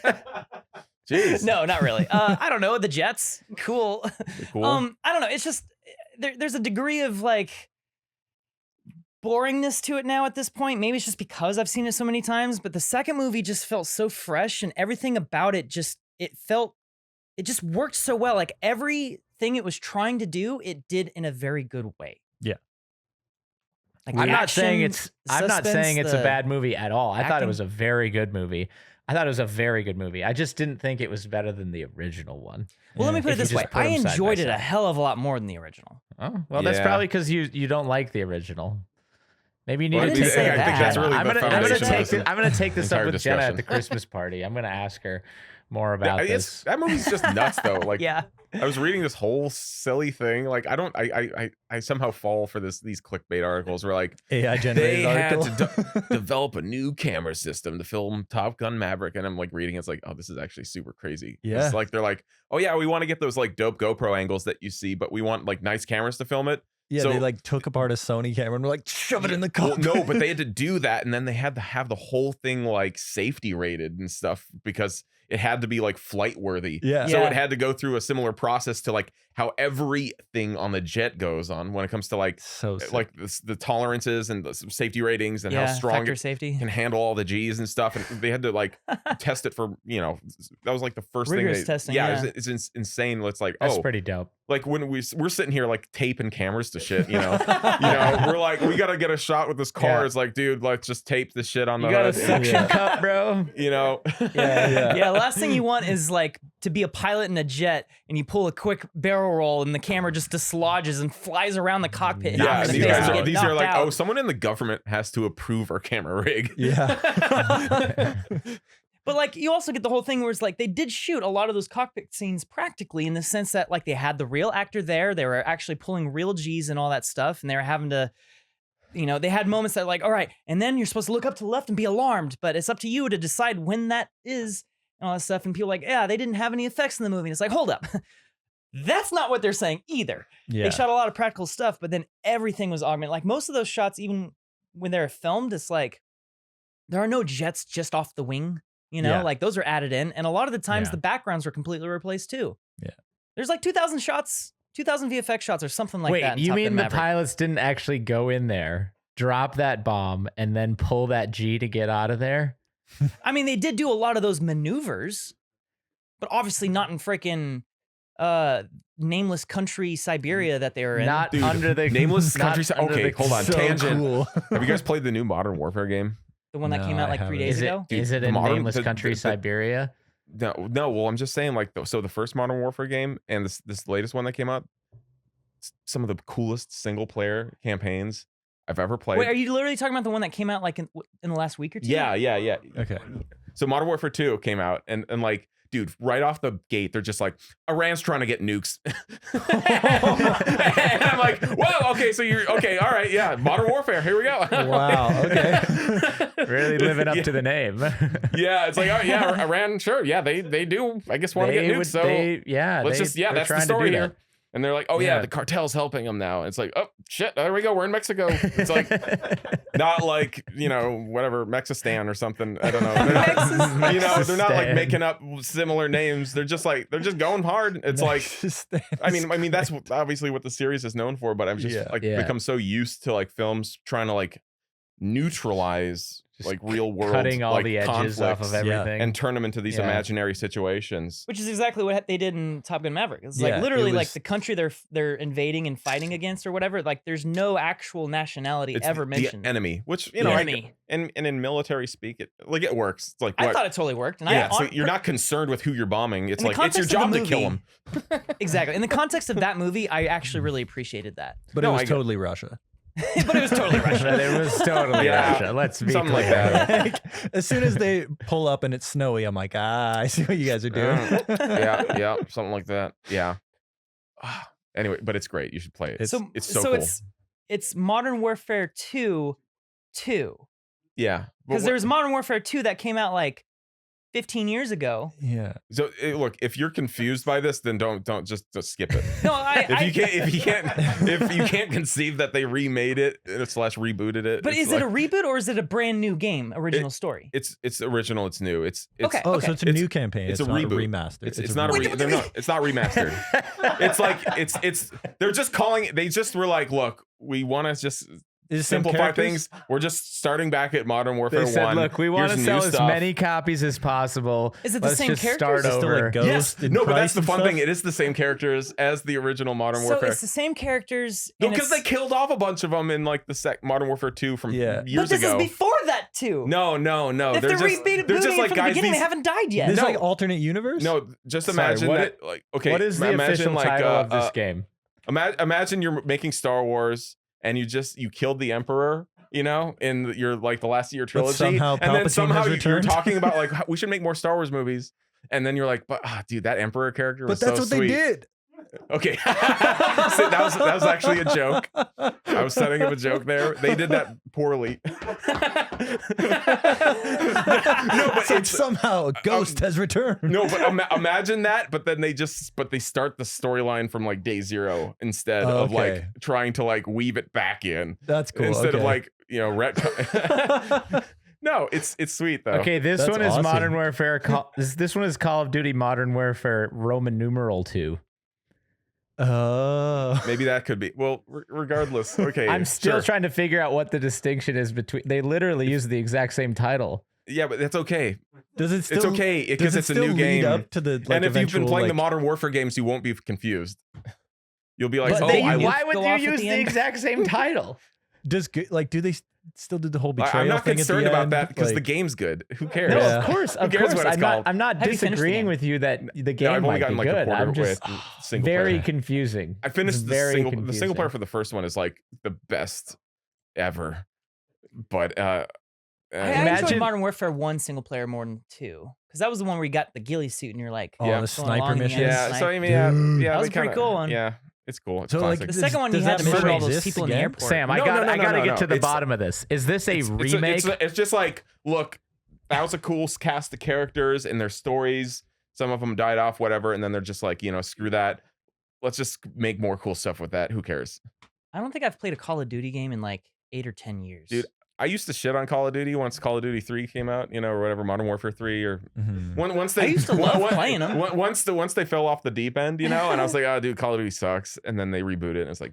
Jeez. No, not really. I don't know. The Jets, cool. Cool. I don't know. It's just there's a degree of like boringness to it now at this point. Maybe it's just because I've seen it so many times. But the second movie just felt so fresh, and everything about it just worked so well. Like everything it was trying to do, it did in a very good way. Yeah. Like I'm the not saying action, I'm not saying suspense, it's a the- bad movie at all. I thought it acting. was a very good movie. I just didn't think it was better than the original one. Well, let me put it If you this way: just put I them side by enjoyed it a side. hell of a lot more than the original. Oh, well, that's Yeah. probably because you don't like the original. Maybe you need Well, to I didn't take say it. that. I think that's really I'm the gonna foundation take of this I'm gonna take this up entire with Jenna at discussion. the Christmas party. I'm gonna ask her more about this. That movie's just nuts, though. Like, Yeah, I was reading this whole silly thing. Like, I somehow fall for these clickbait articles where like AI they generated had article. to develop a new camera system to film Top Gun Maverick, and I'm like reading, it's like, oh, this is actually super crazy. Yeah. It's like they're like, oh yeah, we want to get those like dope GoPro angles that you see, but we want like nice cameras to film it. Yeah, So- they like took apart a Sony camera and were like, shove it in the Well, cockpit. no, but they had to do that, and then they had to have the whole thing like safety rated and stuff because it had to be like flight worthy. Yeah. So Yeah. it had to go through a similar process to like how everything on the jet goes on when it comes to like so sick. the tolerances and the safety ratings and how strong factor it safety. can handle all the G's and stuff. And they had to like test it for, that was like the first Rigorous thing. testing, Yeah, yeah. it's insane. It's like, That's oh, pretty dope. like when we're sitting here like taping cameras to shit, we're like, we got to get a shot with this car. Yeah. It's like, dude, let's just tape the shit on the You got a hood. suction Yeah. cup, bro. Yeah. Last thing you want is like to be a pilot in a jet and you pull a quick barrel roll and the camera just dislodges and flies around the cockpit. And Yeah, knocks and in these the face guys and are get these are knocked like, out. oh, someone in the government has to approve our camera rig. Yeah. But like you also get the whole thing where it's like they did shoot a lot of those cockpit scenes practically in the sense that like they had the real actor there, they were actually pulling real G's and all that stuff, and they were having to, they had moments that like, all right, and then you're supposed to look up to the left and be alarmed, but it's up to you to decide when that is and all that stuff. And people are like, yeah, they didn't have any effects in the movie. And it's like, hold up. That's not what they're saying either. Yeah. They shot a lot of practical stuff, but then everything was augmented. Like most of those shots, even when they're filmed, it's like there are no jets just off the wing. Yeah. Like those are added in. And a lot of the times Yeah. the backgrounds were completely replaced too. Yeah. There's like 2,000 shots, 2,000 VFX shots or something like Wait, that. in you Top mean Gun the Maverick. pilots didn't actually go in there, drop that bomb, and then pull that G to get out of there? I mean, they did do a lot of those maneuvers, but obviously not in freaking nameless country Siberia that they were in. Not Dude, under the nameless not countryside. under Okay, the- hold on. So Tangent. cool. Have you guys played the new Modern Warfare game? the one that No, came out I like 3 haven't. days Is it ago. Dude, is it the in modern- nameless the- country the- Siberia? No. Well, I'm just saying, like, so the first Modern Warfare game and this latest one that came out, some of the coolest single player campaigns I've ever played. Wait, are you literally talking about the one that came out like in the last week or two? Yeah. Okay. So Modern Warfare 2 came out, and like, dude, right off the gate, they're just like, Iran's trying to get nukes. And I'm like, whoa, okay, so you're okay, all right, yeah, Modern Warfare, here we go. Wow. Okay. Really living up to the name. Yeah, it's like, oh yeah, Iran, sure, yeah, they do, I guess, want to get nukes. So let's just, yeah, they're that's the trying to story do here. that. And they're like, oh yeah, Yeah. the cartel's helping them now. It's like, oh shit, there we go, we're in Mexico. It's like not like, whatever, Mexistan or something. I don't know. They're not, they're not like Mexistan. making up similar names. They're just going hard. It's like, I mean, that's obviously what the series is known for, but I've just Yeah. become so used to like films trying to like neutralize Just like real world cutting all like, the edges off conflicts of everything. and turn them into these Yeah. imaginary situations. Which is exactly what they did in Top Gun Maverick. It's Yeah, like literally it like was- the country they're invading and fighting against or whatever. Like there's no actual nationality It's ever the mentioned. enemy, which The enemy. and in military speak, it works. It's like I what? thought it totally worked. And Yeah, I, so you're not concerned with who you're bombing. It's In the like it's your job context of to the kill movie- them. exactly. In the context of that movie, I actually really appreciated that. But No, it I was get- totally Russia. But it was totally But Russia. it was totally Yeah. Russia. Let's be Something clear. like that. Like, as soon as they pull up and it's snowy, I'm like, I see what you guys are doing. Yeah, something like that. Yeah. Anyway, but it's great. You should play it. It's so cool. It's Modern Warfare 2. Yeah. Because But there was Modern Warfare 2 that came out like 15 years ago. Yeah. so look, if you're confused by this, then don't just skip it. No, If you can't conceive that they remade it / rebooted it. But it's is it a like- reboot or is it a brand new game, original story? It's original. It's new. It's Okay. Oh, so it's a It's- new campaign. it's a not reboot. remaster. It's not a Wait, they're not, it's not remastered. It's like it's they're just calling. They just were like, look, we want to just Is it same simplify characters? things. We're just starting back at Modern Warfare They said, 1. look, we want to Here's sell new as stuff. many copies as possible. Is it the Let's same just characters? start Is it still, like, over. Ghost Yes, and no, but Price that's the and fun stuff? thing. It is the same characters as the original Modern So Warfare. it's the same characters. No, and because they it's- killed off a bunch of them in like the Modern Warfare 2 from Yeah. But years this ago. is before that too. No. If they're they're just rebooting they're just like from the guys. beginning, These, they haven't died yet. This No. is like alternate universe? no, just Sorry, imagine what that. Like, okay, What is the imagine official like title of this game? Imagine you're making Star Wars and you killed the Emperor, in your like the last of your trilogy, somehow and then Palpatine somehow has you're returned? talking about like we should make more Star Wars movies, and then you're like, but dude, that Emperor character was But that's so what sweet. they did. Okay, See, that was actually a joke. I was setting up a joke there. They did that poorly. No, but It's somehow a ghost has returned. no, but imagine that. But then they start the storyline from like day zero instead of like Okay. trying to like weave it back in That's cool. instead of okay. like No, it's sweet though. Okay, this That's one is awesome. Modern Warfare. This one is Call of Duty Modern Warfare Roman numeral 2. Oh. Maybe that could be. Well, regardless. Okay, I'm still sure. trying to figure out what the distinction is between. They literally use the exact same title. Yeah, but that's okay. Does it still? It's okay Does because it it's a still new lead game. up to the, like, And if you've been eventual, playing the like- Modern Warfare games, you won't be confused. You'll be like, But oh, they- I you- will. Why would go you off at use the the end? exact same title? Does do they still do the whole betrayal I'm not thing concerned at the about end? that because the Like, game's good. Who cares? No, Yeah. of course, Who of cares course. what it's called? I'm not Have you finished the disagreeing game? with you that the game I've might only gotten be like a good. quarter I'm just with single very player. confusing. I finished It's the very single confusing. player for the first one is like the best ever. But I Imagine- enjoyed Modern Warfare 1 single player more than 2 because that was the one where you got the ghillie suit and you're like, Oh, Yeah. the Going along sniper in the mission. end. yeah, Snipe. so I mean, Dude. yeah, That was they a pretty kinda- cool one. Yeah, it's cool. It's So, like, classic. The second one, you Does had to that murder all mission those exist people in the again? airport. Sam, I No, got no, I no, got to no, get no. to the It's- bottom of this. Is this a remake? It's just like, look, that was a cool cast of characters and their stories. Some of them died off, whatever, and then they're just like, screw that. Let's just make more cool stuff with that. Who cares? I don't think I've played a Call of Duty game in like 8 or 10 years. Dude, I used to shit on Call of Duty once Call of Duty 3 came out, or whatever, Modern Warfare 3 or Mhm. once they I used to love playing 'em. Once they fell off the deep end, and I was like, oh dude, Call of Duty sucks. And then they reboot it and it's like,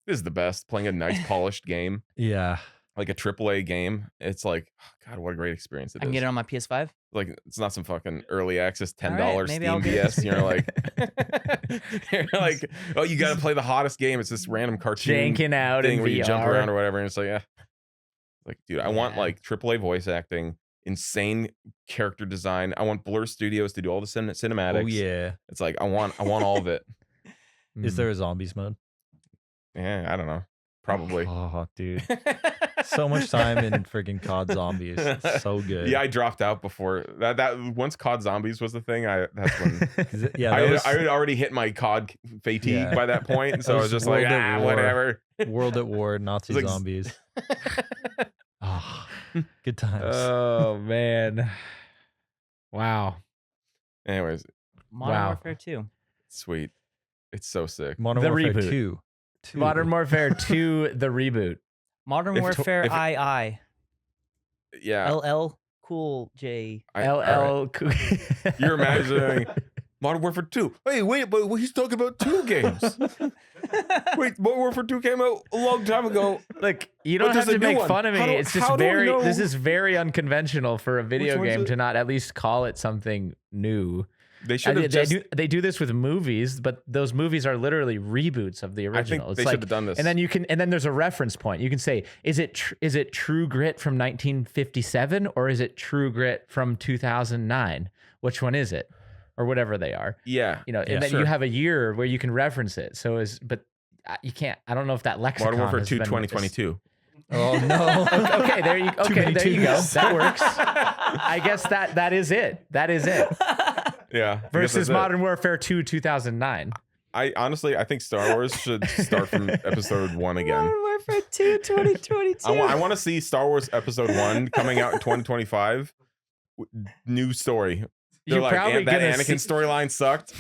this is the best. Playing a nice polished game, Yeah. like a AAA game. It's like, oh, God, what a great experience I it can is. get it on my PS5. Like it's not some fucking early access $10 All right, maybe I'll Steam get BS. You're like, you're like, oh, you got to play the hottest game. It's this random cartoon Janking out thing in where you jump around or VR. whatever, and it's like, yeah, like, dude, I want Yeah. like AAA voice acting, insane character design. I want Blur Studios to do all the cinematics. Oh yeah. It's like I want all of it. Is there a zombies mode? Yeah, I don't know, probably. Oh, dude. So much time in freaking COD Zombies. So good. Yeah, I dropped out before that. Once COD Zombies was the thing, that's when. Is it- yeah, I that had already hit my COD fatigue Yeah. by that point, and so That I was was just like, World at War. whatever. was World at War, Nazi It's like- zombies. Oh, good times. Oh man! Wow. Anyways, Modern Wow. Warfare 2. sweet. It's so sick. Modern the Warfare reboot. 2. Modern Warfare 2, the reboot. Modern If- Warfare if- II. Yeah, LL Cool J. all right. LL. You're imagining Modern Warfare 2. Hey, wait, but he's talking about two games. Wait, Modern Warfare 2 came out a long time ago. Look, you But don't there's have a to new make one. fun of me. How do- It's just how do I very. This know? is very unconventional for a video one's game it? to not at least call it something new. They should have just. they do this with movies, but those movies are literally reboots of the I think original. It's they like, should have done this. and then there's a reference point. You can say, is it True Grit from 1957 or is it True Grit from 2009? Which one is it, or whatever they are? yeah, And Yeah, then sure. you have a year where you can reference it. But you can't. I don't know if that lexicon. Modern Warfare has 2 been- 2022. Oh no. Okay, there you go. 282s. That works. I guess that is it. That is it. Yeah. I guess Versus that's it. Modern Warfare 2 2009. I honestly, I think Star Wars should start from episode 1 again. Modern Warfare 2 2022. I want to see Star Wars episode 1 coming out in 2025. New story. They're You're like, probably that gonna Anakin see- storyline sucked.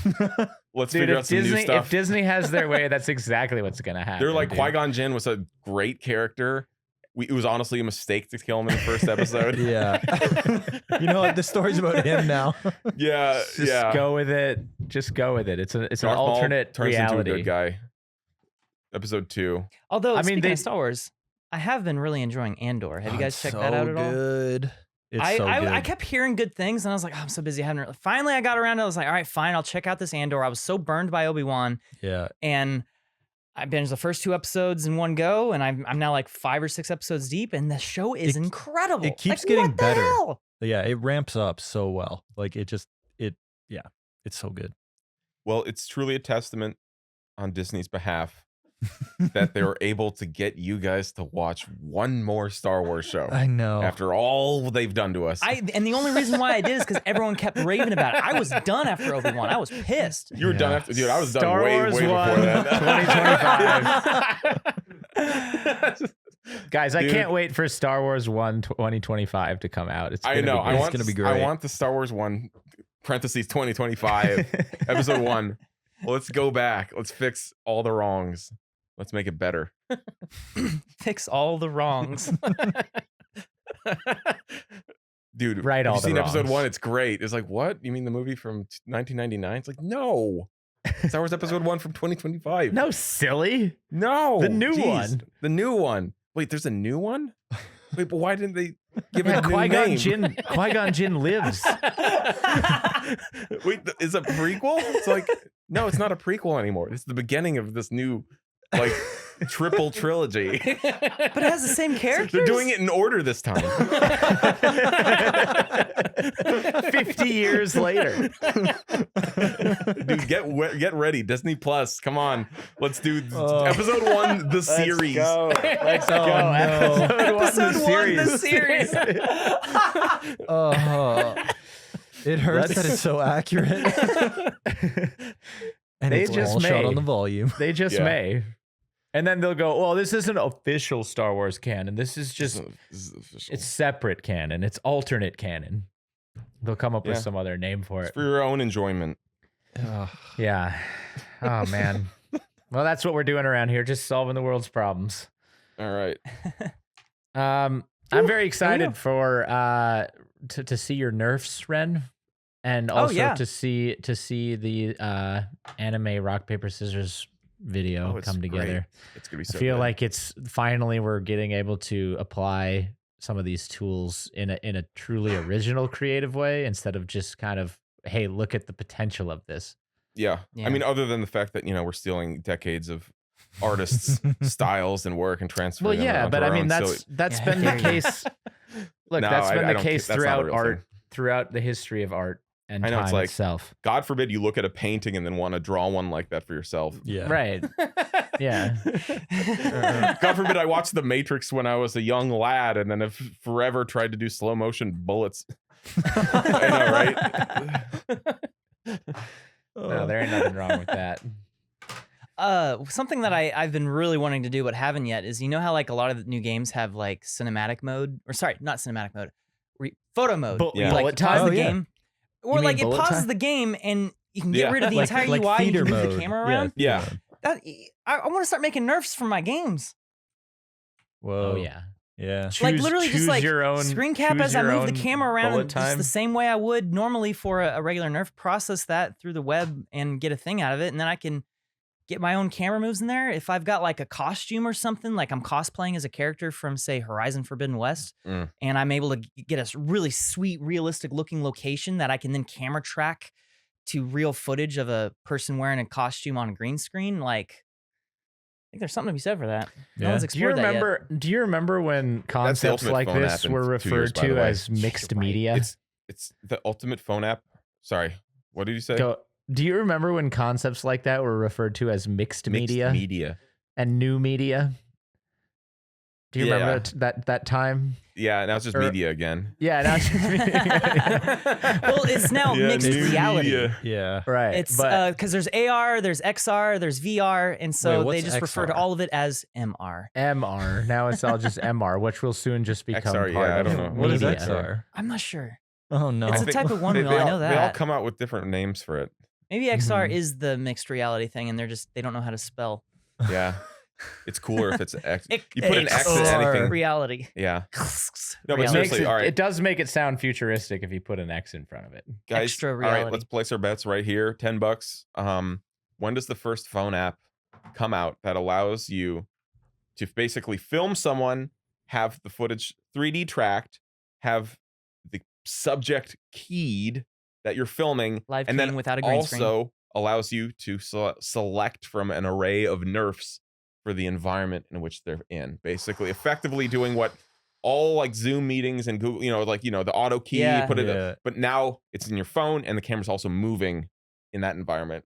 Let's Dude, figure out if some new Disney, stuff. if Disney has their way, that's exactly what's gonna happen. They're like, dude. Qui-Gon Jinn was a great character. It was honestly a mistake to kill him in the first episode. Yeah. You know what? The story's about him now. Yeah, Just yeah. go with it. Just go with it. It's an Darth Maul alternate turns reality. into a good guy. Episode 2. Although, I mean, speaking they- of Star Wars, I have been really enjoying Andor. Have you guys checked that out at all? Good. It's I, so good. I kept hearing good things, and I was like, oh, I'm so busy. I haven't really. Finally, I got around to it. I was like, all right, fine, I'll check out this Andor. I was so burned by Obi-Wan, Yeah. and I binged the first 2 episodes in one go, and I'm now like 5 or 6 episodes deep, and the show is It- incredible. it keeps Like, getting what the better. hell? Yeah. It ramps up so well. Like it's so good. Well, it's truly a testament on Disney's behalf that they were able to get you guys to watch one more Star Wars show I know. after all they've done to us. And the only reason why I did is because everyone kept raving about it. I was done after Obi-Wan. I was pissed. You were done Yeah. after, dude. I was done Star way Wars before 1, that. 2025. Guys, I Dude. can't wait for Star Wars 1 2025 to come out. It's I gonna know. be I great. want. gonna be I great. want the Star Wars 1 parentheses 2025 episode 1. Let's go back. Let's fix all the wrongs. Let's make it better. Fix all the wrongs. Dude, Right, have all you the seen episode wrongs. 1? It's great. It's like, what? You mean the movie from 1999? It's like, no. Star Wars episode 1 from 2025. No, silly. No. The new Jeez. one. The new one. Wait, there's a new one? Wait, but why didn't they give it Yeah, a new Qui-Gon name? Jinn. Qui-Gon Jinn lives. Wait, is it a prequel? It's like, no, it's not a prequel anymore. It's the beginning of this new, like, triple trilogy. But it has the same characters. They're doing it in order this time. 50 years later. Dude, get ready. Disney Plus. Come on. Let's do Oh. episode 1, the series. Let's go. no. Episode 1, the series. It hurts Let's- that it's so accurate. And They it's just all shot may. on the volume. They just Yeah. may. And then they'll go, well, this isn't official Star Wars canon. This is just, This is official. it's separate canon. It's alternate canon. They'll come up with Yeah. some other name for It's it. for your own enjoyment. Yeah. Oh, man. Well, that's what we're doing around here, just solving the world's problems. All right. I'm very excited for to see your nerfs, Wren, and also yeah. to see the anime rock paper scissors video Oh, it's come great. together. It's gonna be so I feel good. like it's finally we're getting able to apply some of these tools in a truly original creative way instead of just kind of, hey, look at the potential of this. Yeah. Yeah. I mean, other than the fact that, we're stealing decades of artists' styles and work and transferring Well, them yeah, onto but our I mean own that's Yeah, been the there you go. case. Look, No, that's been I the don't case think- that's not a throughout real art, thing. throughout the history of art and I know, time it's like- itself. God forbid you look at a painting and then want to draw one like that for yourself. Yeah. Right. Yeah. God forbid I watched The Matrix when I was a young lad and then have forever tried to do slow motion bullets. I know, right? No, there ain't nothing wrong with that. Something that I've been really wanting to do but haven't yet is, how like a lot of the new games have like cinematic mode, or sorry, not cinematic mode, photo mode. Yeah. You, like Bullet pause time? the Oh, yeah. game, or You like mean it bullet pauses time? the game and you can get Yeah. rid of the entire UI. You theater can move mode. the camera around. Yeah. That, I want to start making nerfs for my games. Whoa. Oh yeah. Yeah. Like literally just choose like your own screen cap choose as I your move the own camera around bullet and just time. the same way I would normally for a regular nerf, process that through the web and get a thing out of it, and then I can get my own camera moves in there. If I've got like a costume or something, like I'm cosplaying as a character from say Horizon Forbidden West, Mm. and I'm able to get a really sweet, realistic looking location that I can then camera track to real footage of a person wearing a costume on a green screen, like I think there's something to be said for that. No Yeah. one's Do you explored that yet. remember? Do you remember when concepts ultimate like phone this app in were 2 referred years, by the to way. as mixed You're right. media? It's the ultimate phone app. Sorry. What did you say? Do you remember when concepts like that were referred to as mixed media Media. and new media? Do you remember that time? Yeah, now it's just Or- media again. Yeah, now it's just media. Well, it's now Yeah, mixed new reality. media. Yeah. Right. It's but because there's AR, there's XR, there's VR, and so Wait, they what's just refer to XR? all of it as MR. MR. Now it's all just MR, which will soon just become XR, part yeah, I of don't know. What is media. XR? I'm not sure. Oh no. It's a type of one wheel. I know They all that. come out with different names for it. Maybe XR Mhm. is the mixed reality thing, and they don't know how to spell. Yeah. It's cooler if it's X. X- You put an X in XR. anything. Reality. Yeah. No, but Reality. seriously, all right. It does make it sound futuristic if you put an X in front of it. Guys, Extra all right, reality. let's place our bets right here. $10. When does the first phone app come out that allows you to basically film someone, have the footage 3D tracked, have the subject keyed that you're filming, Live and keying then without a green also screen. allows you to select from an array of nerfs for the environment in which they're in. Basically, effectively doing what all like Zoom meetings and Google, the auto key, Yeah. put it, Yeah. but now it's in your phone and the camera's also moving in that environment.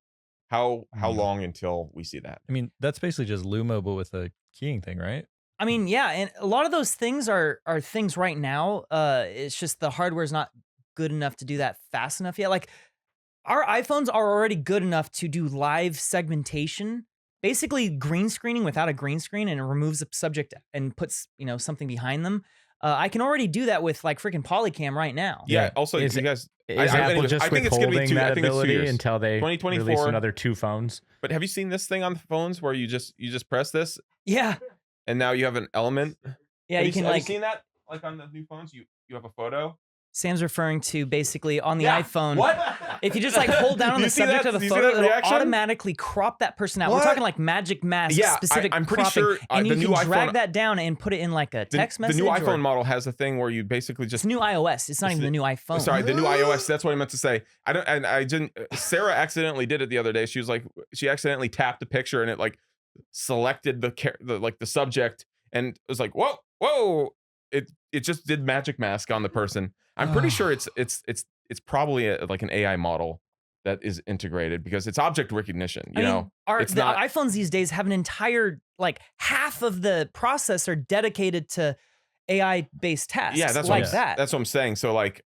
How long until we see that? I mean, that's basically just Lumo, but with a keying thing, right? I mean, yeah, and a lot of those things are things right now. It's just the hardware's not good enough to do that fast enough yet. Like our iPhones are already good enough to do live segmentation, basically green screening without a green screen, and it removes the subject and puts something behind them. I can already do that with like freaking Polycam right now. Yeah. Also, Is you guys. Is I Apple think just it's gonna be withholding I that think it's 2 ability years. until they 2024. release another 2 phones? But have you seen this thing on the phones where you just press this Yeah, and now you have an element? yeah. Have You can have like. you seen that like on the new phones? You have a photo. Sam's referring to basically on the Yeah. iPhone. What? If you just like hold down on You the see subject that? of the Do you see photo, that it'll reaction? automatically crop that person out. What? We're talking like Magic Mask Yeah, specific I'm pretty cropping, sure, and the you new can drag iPhone- that down and put it in like a text The message. new or- iPhone model has a thing where you basically It's just. new iOS. It's not even the new iPhone. Sorry, the new iOS. That's what I meant to say. I didn't. Sarah accidentally did it the other day. She was like, she accidentally tapped a picture and it like selected the subject and it was like, whoa. It just did Magic Mask on the person. I'm pretty sure it's probably like an AI model that is integrated because it's object recognition. You know, it's the not. iPhones these days have an entire like half of the processor dedicated to AI based tasks. Yeah, that's like what that. That's what I'm saying. So like,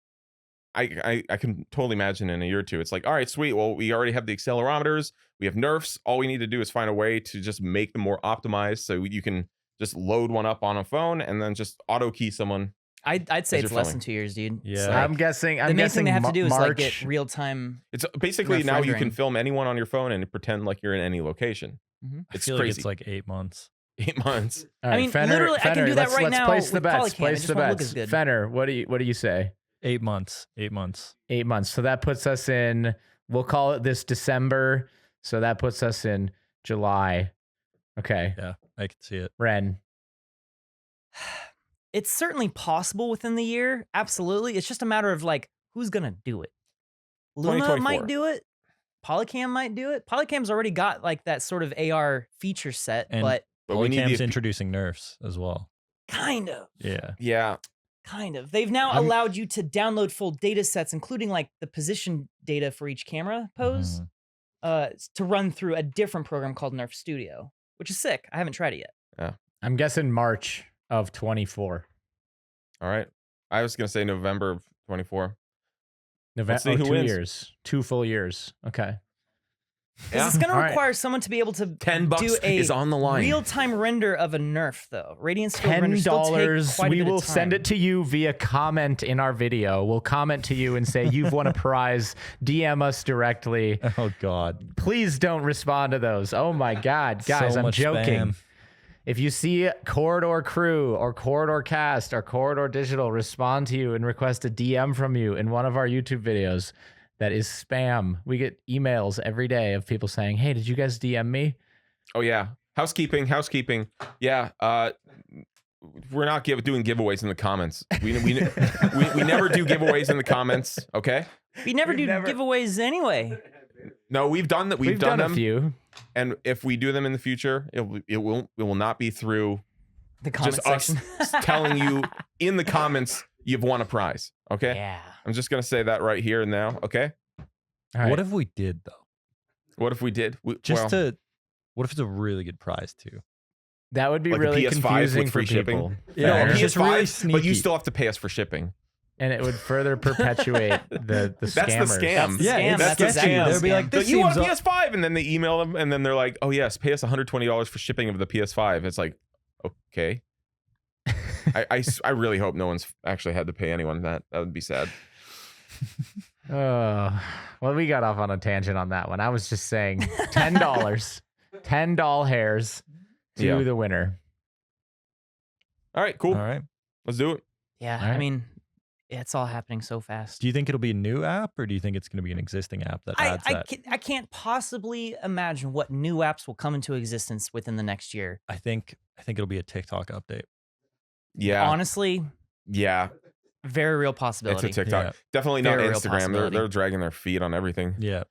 I can totally imagine in a year or two, it's like, all right, sweet. Well, we already have the accelerometers. We have nerfs. All we need to do is find a way to just make them more optimized, so you can just load one up on a phone and then just auto key someone. I'd say as it's you're less filming. than 2 years, dude. Yeah. It's like- I'm guessing. the main thing they have to do is like March. get real time. It's basically Rough now you can rendering. film anyone on your phone and pretend like you're in any location. I It's feel crazy. like it's like 8 months. 8 months. All I right, mean, Fenner, literally, I can Fenner, do that let's right now place the with bets. Polycam. It Place just the won't look bets. as good. Fenner, what do you say? 8 months. 8 months. 8 months. So that puts us in. We'll call it this December. So that puts us in July. Okay, Yeah, I can see it. Wren. It's certainly possible within the year. Absolutely. It's just a matter of like who's gonna do it. Luma 2024. might do it. Polycam might do it. Polycam's already got like that sort of AR feature set, And- but But we need Polycam's the, introducing nerfs as well. kind of. Yeah. yeah. Kind of. They've now I'm- allowed you to download full data sets, including like the position data for each camera pose, to run through a different program called Nerf Studio, which is sick. I haven't tried it yet. I'm guessing March of 24. All right. I was gonna say November of 24. November. see who 2 wins. years. 2 full years. Okay. Because it's going to All right. require someone to be able to $10 do a is on the line. real-time render of a Nerf, though. Radiance Field renders still take $10. quite a We bit of will send time. it to you via comment in our video. We'll comment to you and say you've won a prize. DM us directly. Oh God. Please don't respond to those. Oh my God, guys, So I'm much joking. spam. If you see Corridor Crew or CorridorCast or Corridor Digital respond to you and request a DM from you in one of our YouTube videos, that is spam. We get emails every day of people saying, "Hey, did you guys DM me?" Oh yeah. Housekeeping. Yeah. We're not doing giveaways in the comments. We never do giveaways in the comments. Okay. We never do giveaways anyway. No, we've done that. We've done a them. few. And if we do them in the future, it will not be through The comment just us section. telling you in the comments you've won a prize. Okay. Yeah. I'm just gonna say that right here and now. Okay. All right. What if we did though? What if we did? What if it's a really good prize too? That would be Like a really PS5 confusing with for free shipping? people. Yeah, No, Fair. a it's just PS5, really but you sneaky. still have to pay us for shipping. And it would further perpetuate the That's the scammers. scam. That's the Yeah, scam. it's That's the exactly scam. the They'll be like, scam. So this you want a seems PS5, and then they email them, and then they're like, "Oh yes, pay us $120 for shipping of the PS5." It's like, okay. I really hope no one's actually had to pay anyone that. That would be sad. Well, we got off on a tangent on that one. I was just saying $10, 10 doll hairs to Yeah. the winner. All right, cool. All right. Let's do it. Yeah. All right. I mean, it's all happening so fast. Do you think it'll be a new app, or do you think it's going to be an existing app that adds that? I can't possibly imagine what new apps will come into existence within the next year. I think it'll be a TikTok update. Yeah, Honestly, yeah. very real It's possibility. a TikTok. Yeah. Definitely not Very real Instagram. They're possibility. dragging their feet on everything. Yeah.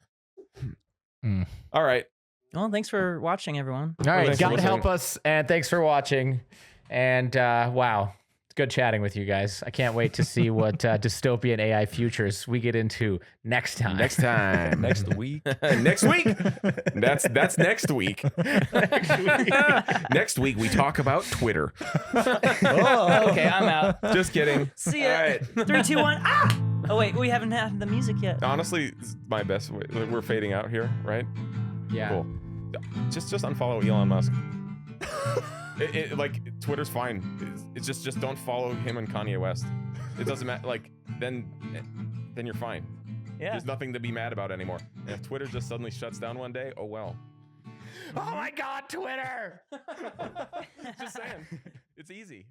All right. Well, thanks for watching, everyone. All right, thanks for God listening. help us, and thanks for watching. And wow, good chatting with you guys. I can't wait to see what dystopian AI futures we get into next time. Next time. Next week. Next week. That's next week. Next week we talk about Twitter. Okay, I'm out. Just kidding. See ya. All right. 3, 2, 1. Ah! Oh wait, we haven't had the music yet. Honestly, this is my best way. We're fading out here, right? Yeah. Cool. Just unfollow Elon Musk. Like Twitter's fine. It's just don't follow him and Kanye West. It doesn't matter. Like then you're fine. Yeah. There's nothing to be mad about anymore. And if Twitter just suddenly shuts down one day, oh well. Oh my God, Twitter! Just saying. It's easy.